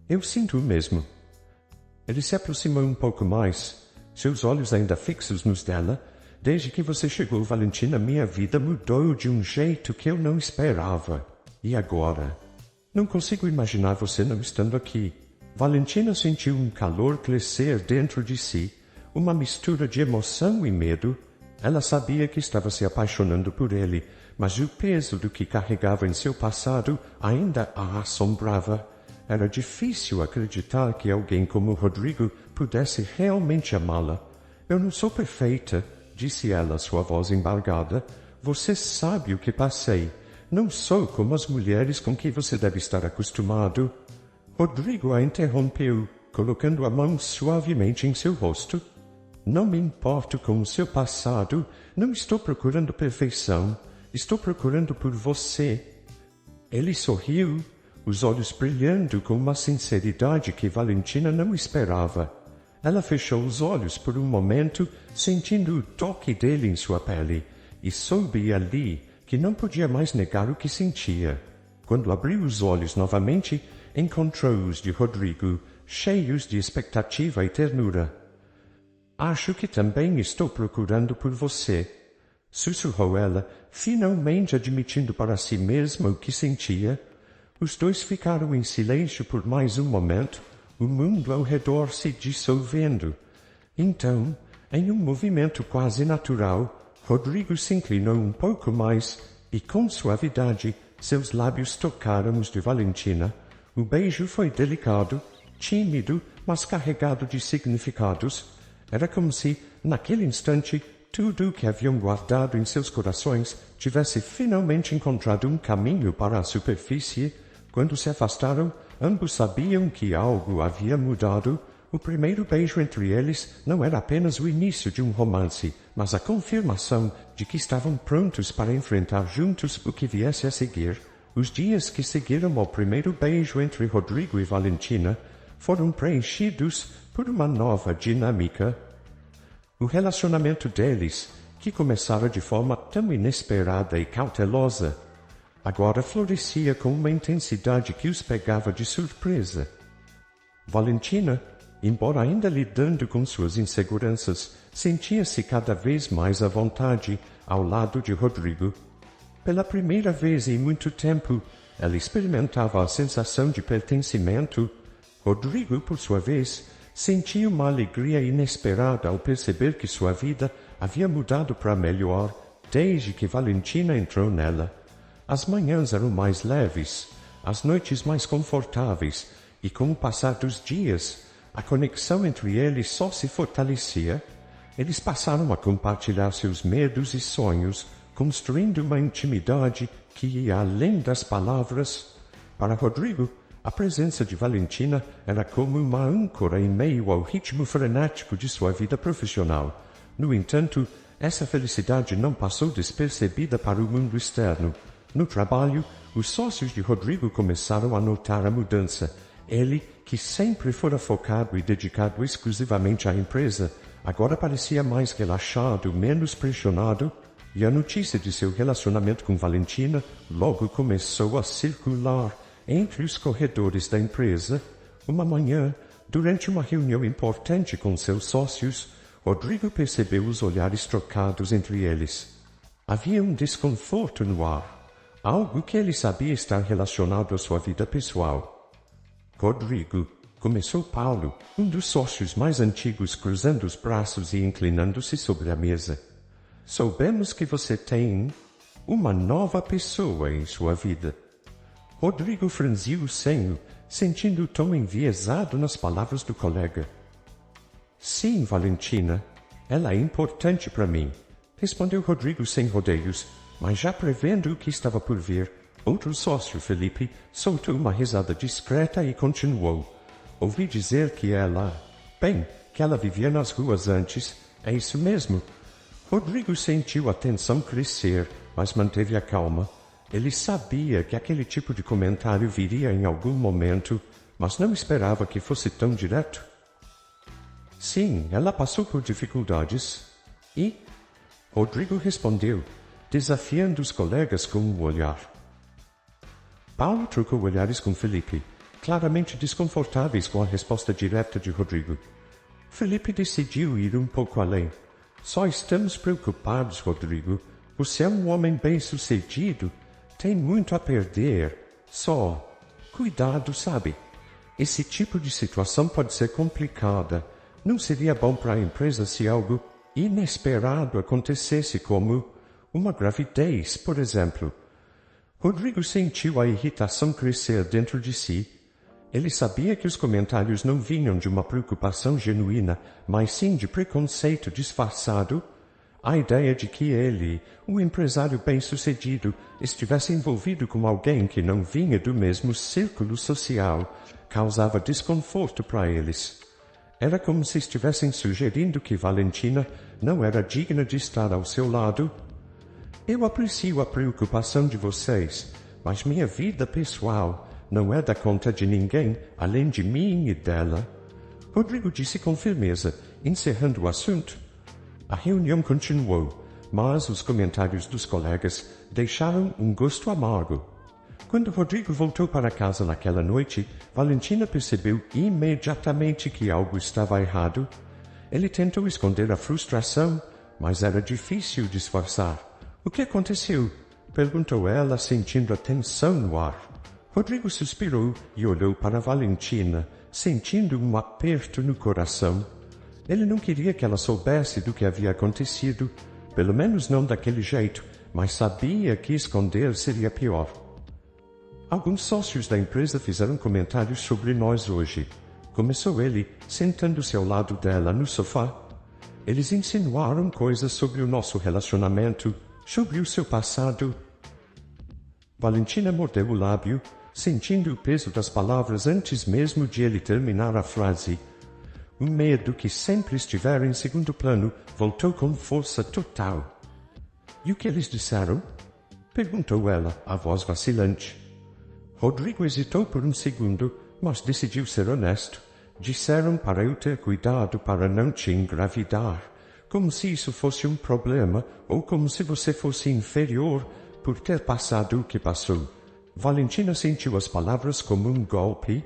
Eu sinto o mesmo. Ele se aproximou um pouco mais, seus olhos ainda fixos nos dela. Desde que você chegou, Valentina, minha vida mudou de um jeito que eu não esperava. E agora? Não consigo imaginar você não estando aqui. Valentina sentiu um calor crescer dentro de si, uma mistura de emoção e medo. Ela sabia que estava se apaixonando por ele, mas o peso do que carregava em seu passado ainda a assombrava. Era difícil acreditar que alguém como Rodrigo pudesse realmente amá-la. Eu não sou perfeita, disse ela, sua voz embargada. Você sabe o que passei. Não sou como as mulheres com que você deve estar acostumado. Rodrigo a interrompeu, colocando a mão suavemente em seu rosto. Não me importo com o seu passado. Não estou procurando perfeição. Estou procurando por você. Ele sorriu, os olhos brilhando com uma sinceridade que Valentina não esperava. Ela fechou os olhos por um momento, sentindo o toque dele em sua pele, e soube ali que não podia mais negar o que sentia. Quando abriu os olhos novamente, encontrou-os de Rodrigo, cheios de expectativa e ternura. Acho que também estou procurando por você, sussurrou ela, finalmente admitindo para si mesma o que sentia. Os dois ficaram em silêncio por mais um momento, o mundo ao redor se dissolvendo. Então, em um movimento quase natural, Rodrigo se inclinou um pouco mais e, com suavidade, seus lábios tocaram os de Valentina. O beijo foi delicado, tímido, mas carregado de significados. Era como se, naquele instante, tudo o que haviam guardado em seus corações tivesse finalmente encontrado um caminho para a superfície. Quando se afastaram, ambos sabiam que algo havia mudado. O primeiro beijo entre eles não era apenas o início de um romance, mas a confirmação de que estavam prontos para enfrentar juntos o que viesse a seguir. Os dias que seguiram ao primeiro beijo entre Rodrigo e Valentina foram preenchidos por uma nova dinâmica. O relacionamento deles, que começara de forma tão inesperada e cautelosa, agora florescia com uma intensidade que os pegava de surpresa. Valentina, embora ainda lidando com suas inseguranças, sentia-se cada vez mais à vontade ao lado de Rodrigo. Pela primeira vez em muito tempo, ela experimentava a sensação de pertencimento. Rodrigo, por sua vez, sentia uma alegria inesperada ao perceber que sua vida havia mudado para melhor desde que Valentina entrou nela. As manhãs eram mais leves, as noites mais confortáveis, e com o passar dos dias, a conexão entre eles só se fortalecia. Eles passaram a compartilhar seus medos e sonhos, construindo uma intimidade que ia além das palavras. Para Rodrigo, a presença de Valentina era como uma âncora em meio ao ritmo frenético de sua vida profissional. No entanto, essa felicidade não passou despercebida para o mundo externo. No trabalho, os sócios de Rodrigo começaram a notar a mudança. Ele, que sempre fora focado e dedicado exclusivamente à empresa, agora parecia mais relaxado, menos pressionado, e a notícia de seu relacionamento com Valentina logo começou a circular entre os corredores da empresa. Uma manhã, durante uma reunião importante com seus sócios, Rodrigo percebeu os olhares trocados entre eles. Havia um desconforto no ar. Algo que ele sabia estar relacionado à sua vida pessoal. Rodrigo, Começou Paulo, um dos sócios mais antigos, cruzando os braços e inclinando-se sobre a mesa. Soubemos que você tem uma nova pessoa em sua vida. Rodrigo franziu o senho, sentindo o tom enviesado nas palavras do colega. Sim, Valentina, ela é importante para mim, respondeu Rodrigo sem rodeios, mas já prevendo o que estava por vir, outro sócio, Felipe, soltou uma risada discreta e continuou. Ouvi dizer que ela... Bem, que ela vivia nas ruas antes. É isso mesmo. Rodrigo sentiu a tensão crescer, mas manteve a calma. Ele sabia que aquele tipo de comentário viria em algum momento, mas não esperava que fosse tão direto. Sim, ela passou por dificuldades. E? Rodrigo respondeu, desafiando os colegas com um olhar. Paulo trocou olhares com Felipe, claramente desconfortáveis com a resposta direta de Rodrigo. Felipe decidiu ir um pouco além. Só estamos preocupados, Rodrigo. Você é um homem bem-sucedido. Tem muito a perder. Só cuidado, sabe? Esse tipo de situação pode ser complicada. Não seria bom para a empresa se algo inesperado acontecesse, como uma gravidez, por exemplo. Rodrigo sentiu a irritação crescer dentro de si. Ele sabia que os comentários não vinham de uma preocupação genuína, mas sim de preconceito disfarçado. A ideia de que ele, um empresário bem-sucedido, estivesse envolvido com alguém que não vinha do mesmo círculo social, causava desconforto para eles. Era como se estivessem sugerindo que Valentina não era digna de estar ao seu lado. Eu aprecio a preocupação de vocês, mas minha vida pessoal não é da conta de ninguém, além de mim e dela. Rodrigo disse com firmeza, encerrando o assunto. A reunião continuou, mas os comentários dos colegas deixaram um gosto amargo. Quando Rodrigo voltou para casa naquela noite, Valentina percebeu imediatamente que algo estava errado. Ele tentou esconder a frustração, mas era difícil disfarçar. O que aconteceu? Perguntou ela, sentindo a tensão no ar. Rodrigo suspirou e olhou para Valentina, sentindo um aperto no coração. Ele não queria que ela soubesse do que havia acontecido, pelo menos não daquele jeito, mas sabia que esconder seria pior. Alguns sócios da empresa fizeram comentários sobre nós hoje. Começou ele, sentando-se ao lado dela no sofá. Eles insinuaram coisas sobre o nosso relacionamento, sobre o seu passado. Valentina mordeu o lábio, sentindo o peso das palavras antes mesmo de ele terminar a frase. O medo, que sempre estivera em segundo plano, voltou com força total. E o que eles disseram? Perguntou ela, a voz vacilante. Rodrigo hesitou por um segundo, mas decidiu ser honesto. Disseram para eu ter cuidado para não te engravidar, como se isso fosse um problema, ou como se você fosse inferior por ter passado o que passou. Valentina sentiu as palavras como um golpe.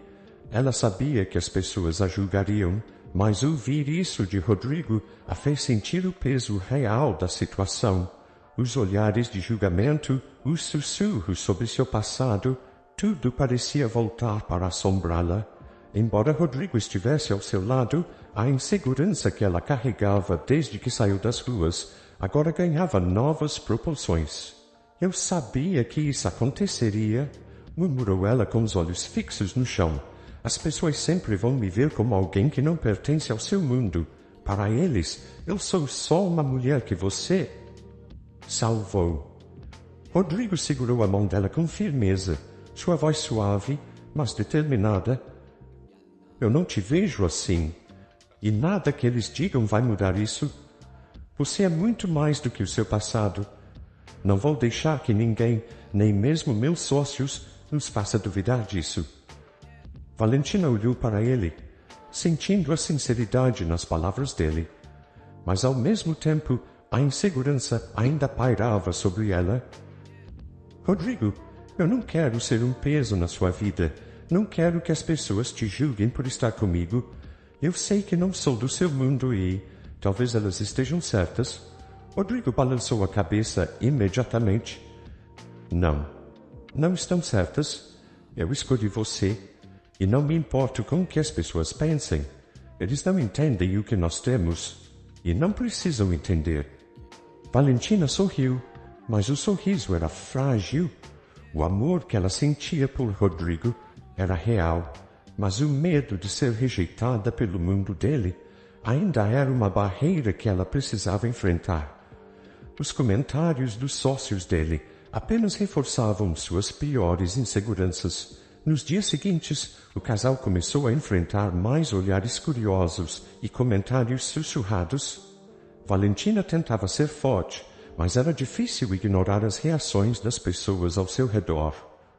Ela sabia que as pessoas a julgariam, mas ouvir isso de Rodrigo a fez sentir o peso real da situação. Os olhares de julgamento, os sussurros sobre seu passado, tudo parecia voltar para assombrá-la. Embora Rodrigo estivesse ao seu lado, a insegurança que ela carregava desde que saiu das ruas agora ganhava novas proporções. Eu sabia que isso aconteceria, murmurou ela com os olhos fixos no chão. As pessoas sempre vão me ver como alguém que não pertence ao seu mundo. Para eles, eu sou só uma mulher que você salvou. Rodrigo segurou a mão dela com firmeza, sua voz suave, mas determinada. Eu não te vejo assim, e nada que eles digam vai mudar isso. Você é muito mais do que o seu passado. Não vou deixar que ninguém, nem mesmo meus sócios, nos faça duvidar disso. Valentina olhou para ele, sentindo a sinceridade nas palavras dele, mas ao mesmo tempo a insegurança ainda pairava sobre ela. Rodrigo, eu não quero ser um peso na sua vida. Não quero que as pessoas te julguem por estar comigo. Eu sei que não sou do seu mundo e talvez elas estejam certas. Rodrigo balançou a cabeça imediatamente. Não estão certas. Eu escolhi você. E não me importo com o que as pessoas pensem. Eles não entendem o que nós temos. E não precisam entender. Valentina sorriu, mas o sorriso era frágil. O amor que ela sentia por Rodrigo era real, mas o medo de ser rejeitada pelo mundo dele ainda era uma barreira que ela precisava enfrentar. Os comentários dos sócios dele apenas reforçavam suas piores inseguranças. Nos dias seguintes, o casal começou a enfrentar mais olhares curiosos e comentários sussurrados. Valentina tentava ser forte, mas era difícil ignorar as reações das pessoas ao seu redor.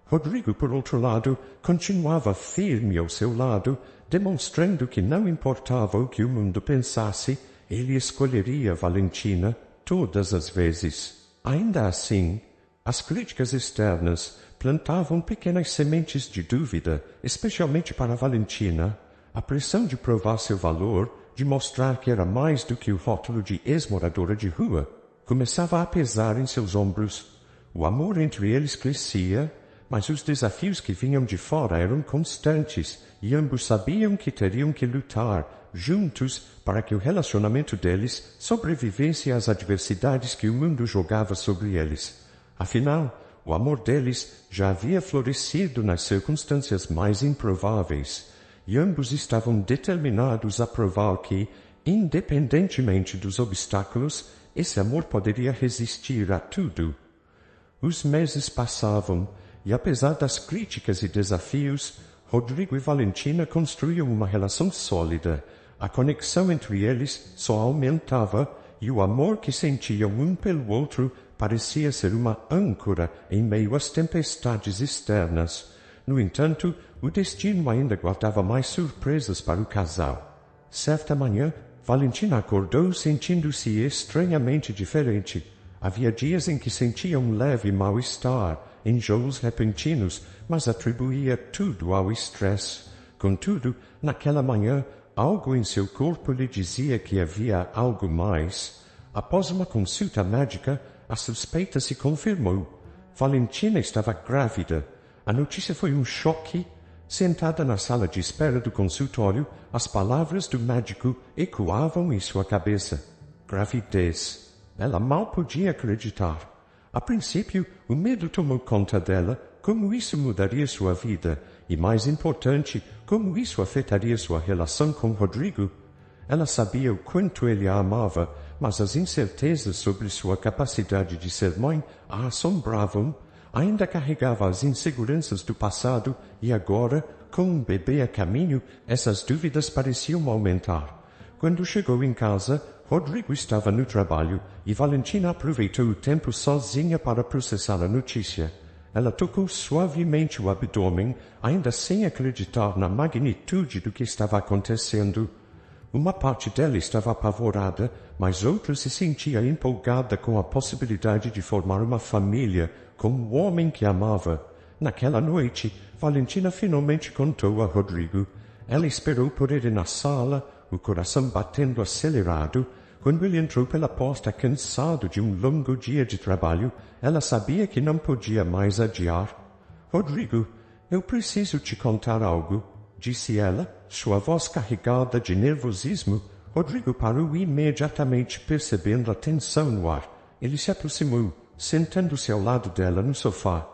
Rodrigo, por outro lado, continuava firme ao seu lado, demonstrando que não importava o que o mundo pensasse, ele escolheria Valentina todas as vezes. Ainda assim, as críticas externas plantavam pequenas sementes de dúvida, especialmente para Valentina. A pressão de provar seu valor, de mostrar que era mais do que o rótulo de ex-moradora de rua, começava a pesar em seus ombros. O amor entre eles crescia, mas os desafios que vinham de fora eram constantes e ambos sabiam que teriam que lutar juntos para que o relacionamento deles sobrevivesse às adversidades que o mundo jogava sobre eles. Afinal, o amor deles já havia florescido nas circunstâncias mais improváveis, e ambos estavam determinados a provar que, independentemente dos obstáculos, esse amor poderia resistir a tudo. Os meses passavam, e apesar das críticas e desafios, Rodrigo e Valentina construíam uma relação sólida. A conexão entre eles só aumentava, e o amor que sentiam um pelo outro parecia ser uma âncora em meio às tempestades externas. No entanto, o destino ainda guardava mais surpresas para o casal. Certa manhã, Valentina acordou sentindo-se estranhamente diferente. Havia dias em que sentia um leve mal-estar, enjoos repentinos, mas atribuía tudo ao estresse. Contudo, naquela manhã, algo em seu corpo lhe dizia que havia algo mais. Após uma consulta médica, a suspeita se confirmou. Valentina estava grávida. A notícia foi um choque. Sentada na sala de espera do consultório, as palavras do médico ecoavam em sua cabeça. Gravidez. Ela mal podia acreditar. A princípio, o medo tomou conta dela, como isso mudaria sua vida, e mais importante, como isso afetaria sua relação com Rodrigo. Ela sabia o quanto ele a amava, mas as incertezas sobre sua capacidade de ser mãe a assombravam. Ainda carregava as inseguranças do passado e agora, com um bebê a caminho, essas dúvidas pareciam aumentar. Quando chegou em casa, Rodrigo estava no trabalho e Valentina aproveitou o tempo sozinha para processar a notícia. Ela tocou suavemente o abdômen, ainda sem acreditar na magnitude do que estava acontecendo. Uma parte dela estava apavorada, mas outra se sentia empolgada com a possibilidade de formar uma família com o homem que amava. Naquela noite, Valentina finalmente contou a Rodrigo. Ela esperou por ele na sala, o coração batendo acelerado. Quando ele entrou pela porta cansado de um longo dia de trabalho, ela sabia que não podia mais adiar. Rodrigo, eu preciso te contar algo, disse ela, sua voz carregada de nervosismo. Rodrigo parou imediatamente, percebendo a tensão no ar. Ele se aproximou, sentando-se ao lado dela no sofá.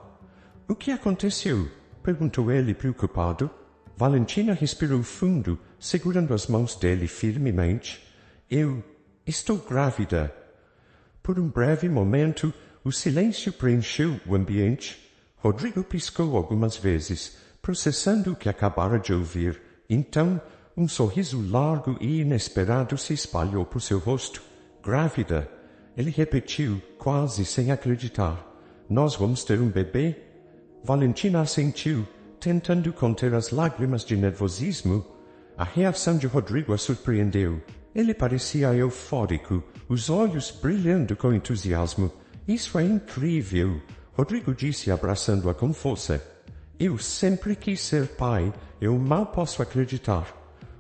O que aconteceu? Perguntou ele, preocupado. Valentina respirou fundo, segurando as mãos dele firmemente. Eu estou grávida. Por um breve momento, o silêncio preencheu o ambiente. Rodrigo piscou algumas vezes, processando o que acabara de ouvir. Então, um sorriso largo e inesperado se espalhou por seu rosto. Grávida. Ele repetiu, quase sem acreditar. Nós vamos ter um bebê? Valentina assentiu, tentando conter as lágrimas de nervosismo. A reação de Rodrigo a surpreendeu. Ele parecia eufórico, os olhos brilhando com entusiasmo. Isso é incrível, Rodrigo disse, abraçando-a com força. Eu sempre quis ser pai, eu mal posso acreditar.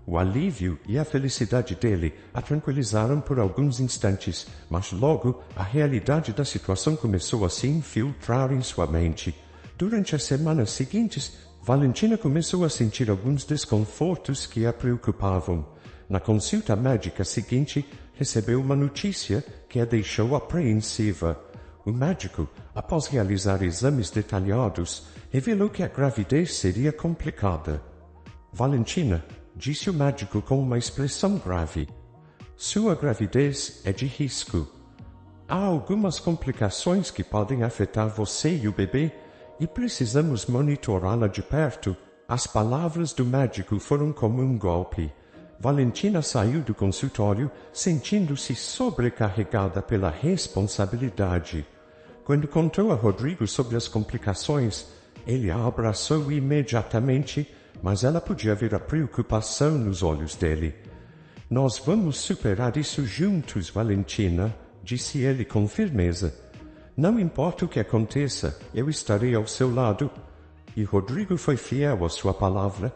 O alívio e a felicidade dele a tranquilizaram por alguns instantes, mas logo a realidade da situação começou a se infiltrar em sua mente. Durante as semanas seguintes, Valentina começou a sentir alguns desconfortos que a preocupavam. Na consulta médica seguinte, recebeu uma notícia que a deixou apreensiva. O médico, após realizar exames detalhados, revelou que a gravidez seria complicada. Valentina, disse o médico com uma expressão grave, sua gravidez é de risco. Há algumas complicações que podem afetar você e o bebê e precisamos monitorá-la de perto. As palavras do médico foram como um golpe. Valentina saiu do consultório sentindo-se sobrecarregada pela responsabilidade. Quando contou a Rodrigo sobre as complicações, ele a abraçou imediatamente, mas ela podia ver a preocupação nos olhos dele. Nós vamos superar isso juntos, Valentina, disse ele com firmeza. Não importa o que aconteça, eu estarei ao seu lado. E Rodrigo foi fiel à sua palavra.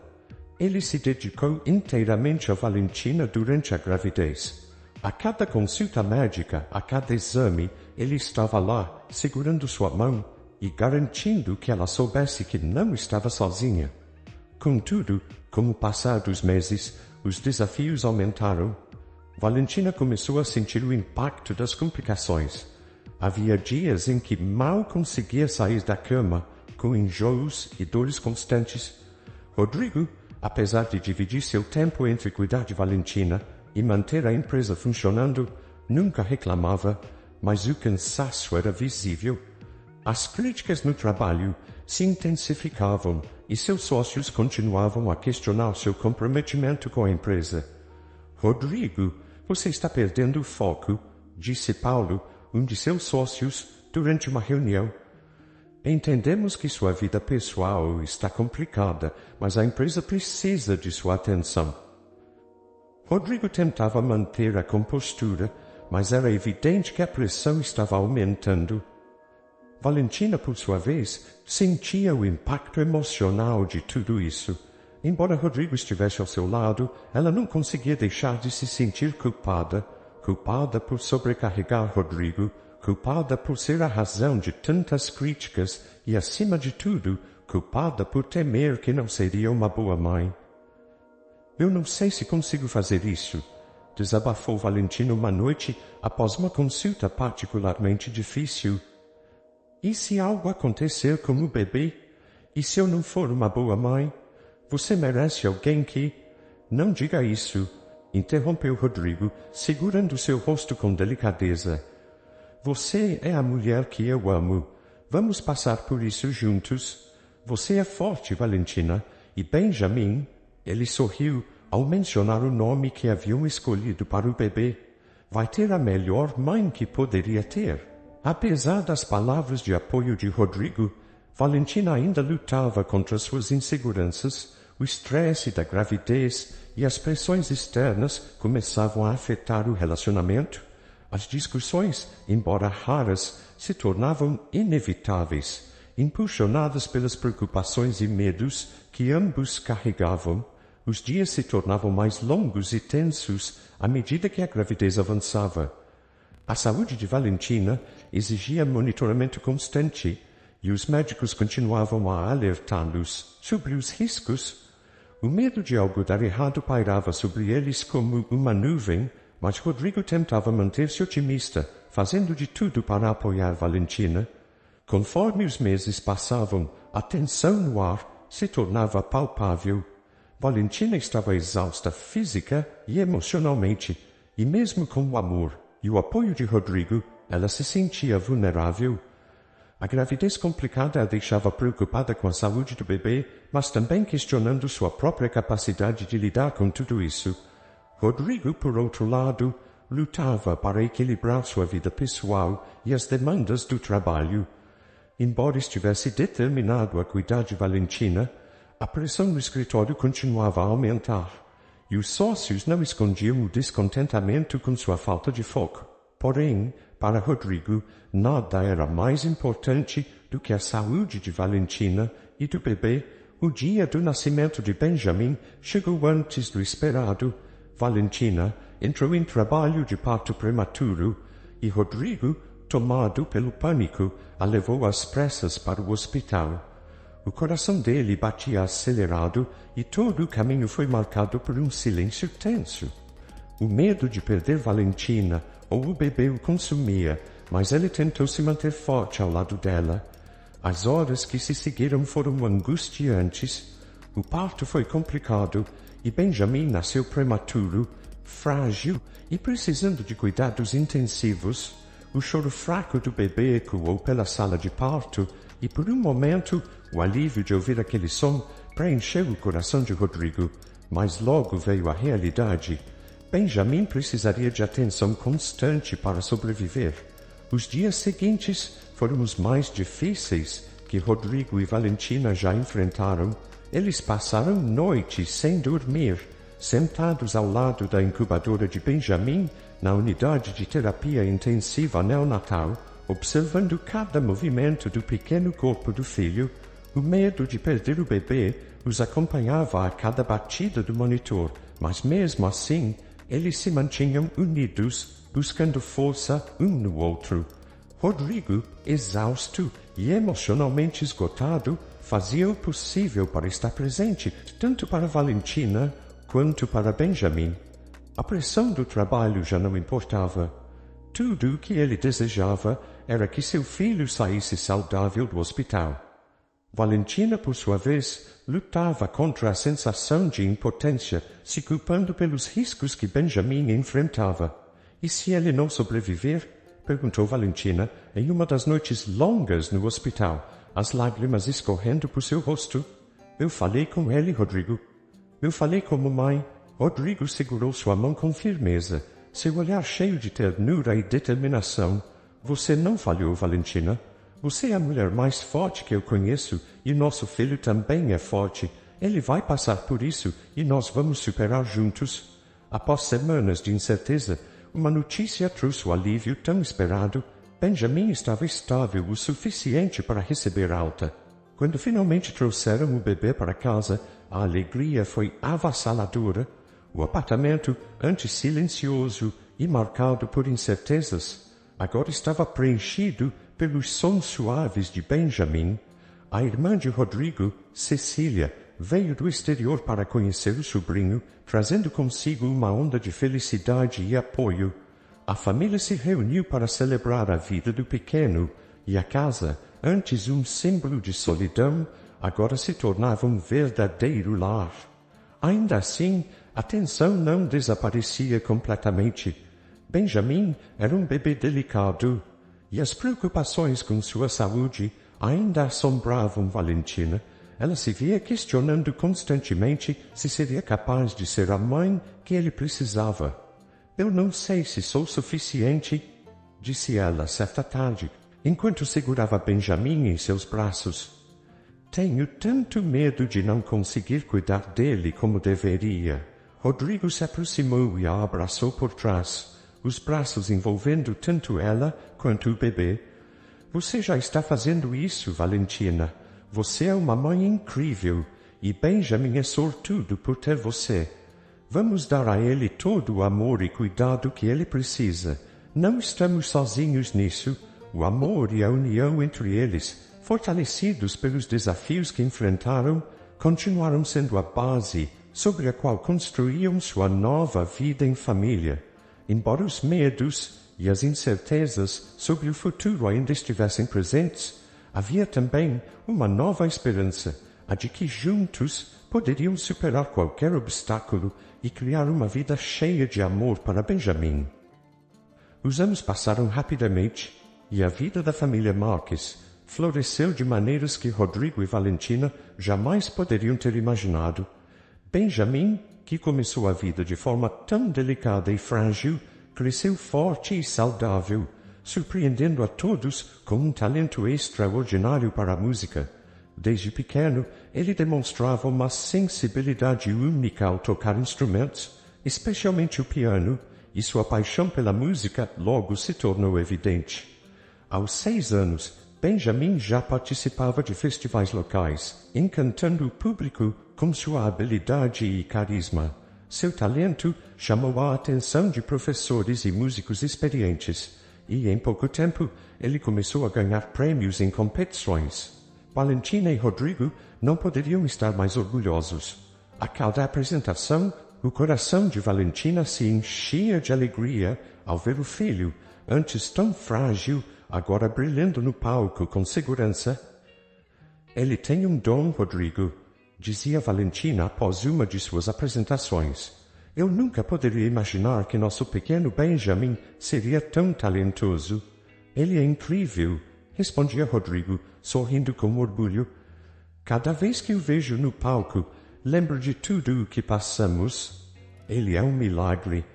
Ele se dedicou inteiramente a Valentina durante a gravidez. A cada consulta médica, a cada exame, ele estava lá, segurando sua mão e garantindo que ela soubesse que não estava sozinha. Contudo, com o passar dos meses, os desafios aumentaram. Valentina começou a sentir o impacto das complicações. Havia dias em que mal conseguia sair da cama, com enjoos e dores constantes. Rodrigo, apesar de dividir seu tempo entre cuidar de Valentina e manter a empresa funcionando, nunca reclamava, mas o cansaço era visível. As críticas no trabalho se intensificavam e seus sócios continuavam a questionar seu comprometimento com a empresa. Rodrigo, você está perdendo o foco, disse Paulo, um de seus sócios, durante uma reunião. Entendemos que sua vida pessoal está complicada, mas a empresa precisa de sua atenção. Rodrigo tentava manter a compostura, mas era evidente que a pressão estava aumentando. Valentina, por sua vez, sentia o impacto emocional de tudo isso. Embora Rodrigo estivesse ao seu lado, ela não conseguia deixar de se sentir culpada. Culpada por sobrecarregar Rodrigo, culpada por ser a razão de tantas críticas e, acima de tudo, culpada por temer que não seria uma boa mãe. Eu não sei se consigo fazer isso, desabafou Valentina uma noite após uma consulta particularmente difícil. E se algo acontecer com o bebê? E se eu não for uma boa mãe? Você merece alguém que... Não diga isso, interrompeu Rodrigo, segurando seu rosto com delicadeza. Você é a mulher que eu amo. Vamos passar por isso juntos. Você é forte, Valentina. E Benjamin, ele sorriu ao mencionar o nome que haviam escolhido para o bebê, vai ter a melhor mãe que poderia ter. Apesar das palavras de apoio de Rodrigo, Valentina ainda lutava contra suas inseguranças. O estresse da gravidez e as pressões externas começavam a afetar o relacionamento. As discussões, embora raras, se tornavam inevitáveis, impulsionadas pelas preocupações e medos que ambos carregavam. Os dias se tornavam mais longos e tensos à medida que a gravidez avançava. A saúde de Valentina exigia monitoramento constante e os médicos continuavam a alertá-los sobre os riscos. O medo de algo dar errado pairava sobre eles como uma nuvem, mas Rodrigo tentava manter-se otimista, fazendo de tudo para apoiar Valentina. Conforme os meses passavam, a tensão no ar se tornava palpável. Valentina estava exausta física e emocionalmente, e mesmo com o amor e o apoio de Rodrigo, ela se sentia vulnerável. A gravidez complicada a deixava preocupada com a saúde do bebê, mas também questionando sua própria capacidade de lidar com tudo isso. Rodrigo, por outro lado, lutava para equilibrar sua vida pessoal e as demandas do trabalho. Embora estivesse determinado a cuidar de Valentina, a pressão no escritório continuava a aumentar, e os sócios não escondiam o descontentamento com sua falta de foco. Porém, para Rodrigo, nada era mais importante do que a saúde de Valentina e do bebê. O dia do nascimento de Benjamin chegou antes do esperado. Valentina entrou em trabalho de parto prematuro e Rodrigo, tomado pelo pânico, a levou às pressas para o hospital. O coração dele batia acelerado e todo o caminho foi marcado por um silêncio tenso. O medo de perder Valentina ou o bebê o consumia, mas ele tentou se manter forte ao lado dela. As horas que se seguiram foram angustiantes. O parto foi complicado e Benjamin nasceu prematuro, frágil e precisando de cuidados intensivos. O choro fraco do bebê ecoou pela sala de parto e, por um momento, o alívio de ouvir aquele som preencheu o coração de Rodrigo. Mas logo veio a realidade. Benjamin precisaria de atenção constante para sobreviver. Os dias seguintes foram os mais difíceis que Rodrigo e Valentina já enfrentaram. Eles passaram noites sem dormir, sentados ao lado da incubadora de Benjamin, na unidade de terapia intensiva neonatal, observando cada movimento do pequeno corpo do filho. O medo de perder o bebê os acompanhava a cada batida do monitor, mas mesmo assim, eles se mantinham unidos, buscando força um no outro. Rodrigo, exausto e emocionalmente esgotado, fazia o possível para estar presente, tanto para Valentina quanto para Benjamin. A pressão do trabalho já não importava. Tudo o que ele desejava era que seu filho saísse saudável do hospital. Valentina, por sua vez, lutava contra a sensação de impotência, se culpando pelos riscos que Benjamin enfrentava. E se ele não sobreviver? Perguntou Valentina em uma das noites longas no hospital, as lágrimas escorrendo por seu rosto. Eu falei com ele, Rodrigo. Eu falei como mãe. Rodrigo segurou sua mão com firmeza, seu olhar cheio de ternura e determinação. Você não falhou, Valentina. Você é a mulher mais forte que eu conheço e nosso filho também é forte. Ele vai passar por isso e nós vamos superar juntos. Após semanas de incerteza, uma notícia trouxe o alívio tão esperado. Benjamin estava estável o suficiente para receber alta. Quando finalmente trouxeram o bebê para casa, a alegria foi avassaladora. O apartamento, antes silencioso e marcado por incertezas, agora estava preenchido pelos sons suaves de Benjamin. A irmã de Rodrigo, Cecília, veio do exterior para conhecer o sobrinho, trazendo consigo uma onda de felicidade e apoio. A família se reuniu para celebrar a vida do pequeno, e a casa, antes um símbolo de solidão, agora se tornava um verdadeiro lar. Ainda assim, a tensão não desaparecia completamente. Benjamin era um bebê delicado, e as preocupações com sua saúde ainda assombravam Valentina. Ela se via questionando constantemente se seria capaz de ser a mãe que ele precisava. Eu não sei se sou suficiente, disse ela certa tarde, enquanto segurava Benjamin em seus braços. Tenho tanto medo de não conseguir cuidar dele como deveria. Rodrigo se aproximou e a abraçou por trás, os braços envolvendo tanto ela quanto o bebê. Você já está fazendo isso, Valentina. Você é uma mãe incrível e Benjamin é sortudo por ter você. Vamos dar a ele todo o amor e cuidado que ele precisa. Não estamos sozinhos nisso. O amor e a união entre eles, fortalecidos pelos desafios que enfrentaram, continuaram sendo a base sobre a qual construíam sua nova vida em família. Embora os medos e as incertezas sobre o futuro ainda estivessem presentes, havia também uma nova esperança, a de que juntos poderiam superar qualquer obstáculo e criar uma vida cheia de amor para Benjamin. Os anos passaram rapidamente e a vida da família Marques floresceu de maneiras que Rodrigo e Valentina jamais poderiam ter imaginado. Benjamin, que começou a vida de forma tão delicada e frágil, cresceu forte e saudável, surpreendendo a todos com um talento extraordinário para a música. Desde pequeno, ele demonstrava uma sensibilidade única ao tocar instrumentos, especialmente o piano, e sua paixão pela música logo se tornou evidente. Aos 6 anos, Benjamin já participava de festivais locais, encantando o público com sua habilidade e carisma. Seu talento chamou a atenção de professores e músicos experientes, e em pouco tempo ele começou a ganhar prêmios em competições. Valentina e Rodrigo não poderiam estar mais orgulhosos. A cada apresentação, o coração de Valentina se enchia de alegria ao ver o filho, antes tão frágil, agora brilhando no palco com segurança. Ele tem um dom, Rodrigo, dizia Valentina após uma de suas apresentações. Eu nunca poderia imaginar que nosso pequeno Benjamin seria tão talentoso. Ele é incrível, respondia Rodrigo, sorrindo com orgulho. Cada vez que o vejo no palco, lembro de tudo o que passamos. Ele é um milagre.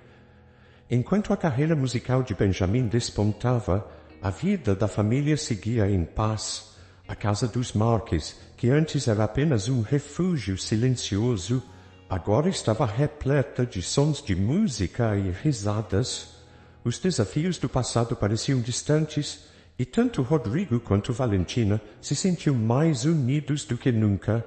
Enquanto a carreira musical de Benjamin despontava, a vida da família seguia em paz. A casa dos Marques, que antes era apenas um refúgio silencioso, agora estava repleta de sons de música e risadas. Os desafios do passado pareciam distantes, e tanto Rodrigo quanto Valentina se sentiam mais unidos do que nunca.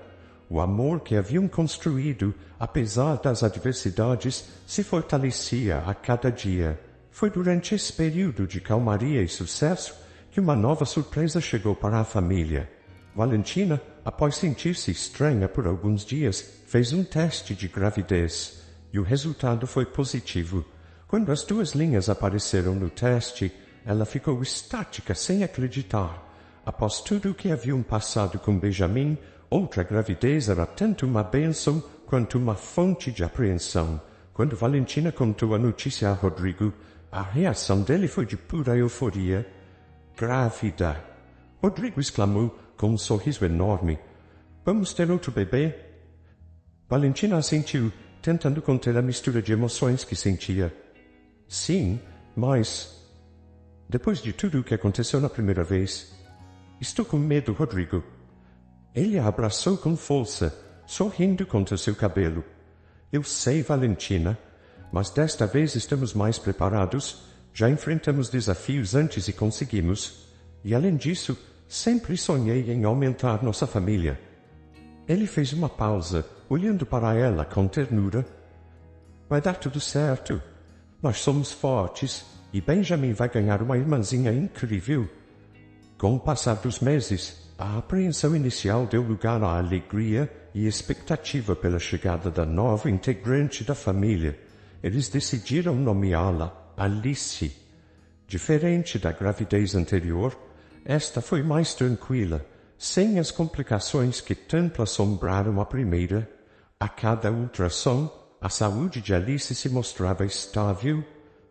O amor que haviam construído, apesar das adversidades, se fortalecia a cada dia. Foi durante esse período de calmaria e sucesso que uma nova surpresa chegou para a família. Valentina, após sentir-se estranha por alguns dias, fez um teste de gravidez, e o resultado foi positivo. Quando as 2 linhas apareceram no teste, ela ficou estática sem acreditar. Após tudo o que haviam passado com Benjamin, outra gravidez era tanto uma bênção quanto uma fonte de apreensão. Quando Valentina contou a notícia a Rodrigo, a reação dele foi de pura euforia. Grávida! Rodrigo exclamou com um sorriso enorme. Vamos ter outro bebê? Valentina assentiu, tentando conter a mistura de emoções que sentia. Sim, mas... depois de tudo o que aconteceu na primeira vez... Estou com medo, Rodrigo. Ele a abraçou com força, sorrindo contra seu cabelo. Eu sei, Valentina, mas desta vez estamos mais preparados. Já enfrentamos desafios antes e conseguimos. E além disso, sempre sonhei em aumentar nossa família. Ele fez uma pausa, olhando para ela com ternura. Vai dar tudo certo. Nós somos fortes e Benjamin vai ganhar uma irmãzinha incrível. Com o passar dos meses, a apreensão inicial deu lugar à alegria e expectativa pela chegada da nova integrante da família. Eles decidiram nomeá-la Alice. Diferente da gravidez anterior, esta foi mais tranquila, sem as complicações que tanto assombraram a primeira. A cada ultrassom, a saúde de Alice se mostrava estável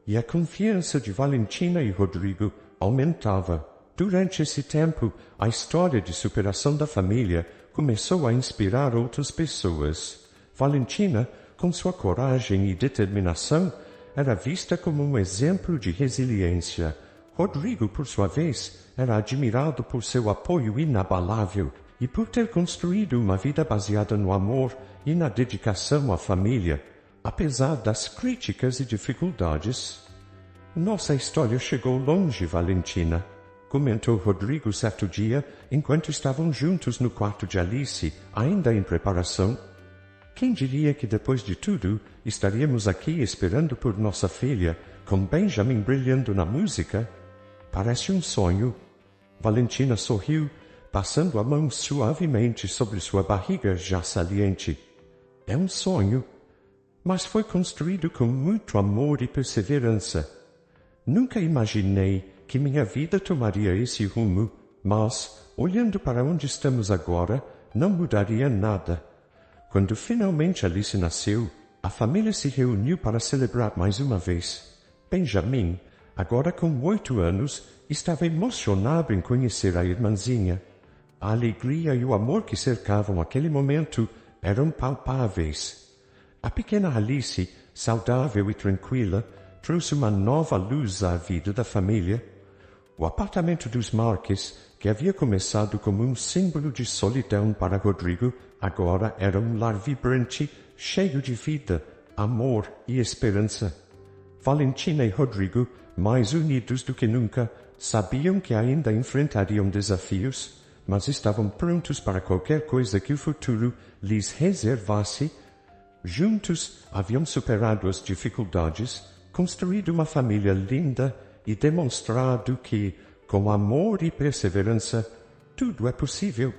e a confiança de Valentina e Rodrigo aumentava. Durante esse tempo, a história de superação da família começou a inspirar outras pessoas. Valentina, com sua coragem e determinação, era vista como um exemplo de resiliência. Rodrigo, por sua vez, era admirado por seu apoio inabalável e por ter construído uma vida baseada no amor e na dedicação à família, apesar das críticas e dificuldades. Nossa história chegou longe, Valentina, comentou Rodrigo certo dia, enquanto estavam juntos no quarto de Alice, ainda em preparação. Quem diria que depois de tudo, estaríamos aqui esperando por nossa filha, com Benjamin brilhando na música? Parece um sonho. Valentina sorriu, passando a mão suavemente sobre sua barriga já saliente. É um sonho, mas foi construído com muito amor e perseverança. Nunca imaginei que minha vida tomaria esse rumo, mas, olhando para onde estamos agora, não mudaria nada. Quando finalmente Alice nasceu, a família se reuniu para celebrar mais uma vez. Benjamin, agora com 8 anos, estava emocionado em conhecer a irmãzinha. A alegria e o amor que cercavam aquele momento eram palpáveis. A pequena Alice, saudável e tranquila, trouxe uma nova luz à vida da família. O apartamento dos Marques, que havia começado como um símbolo de solidão para Rodrigo, agora era um lar vibrante, cheio de vida, amor e esperança. Valentina e Rodrigo, mais unidos do que nunca, sabiam que ainda enfrentariam desafios, mas estavam prontos para qualquer coisa que o futuro lhes reservasse. Juntos haviam superado as dificuldades, construído uma família linda e demonstrado que, com amor e perseverança, tudo é possível.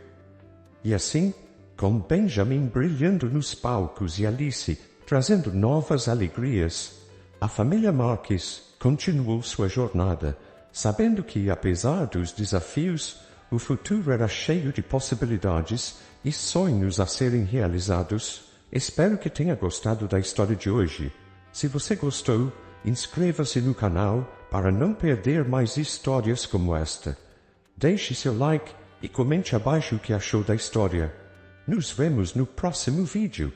E assim, com Benjamin brilhando nos palcos e Alice trazendo novas alegrias, a família Marques continuou sua jornada, sabendo que, apesar dos desafios, o futuro era cheio de possibilidades e sonhos a serem realizados. Espero que tenha gostado da história de hoje. Se você gostou, inscreva-se no canal para não perder mais histórias como esta. Deixe seu like e comente abaixo o que achou da história. Nos vemos no próximo vídeo.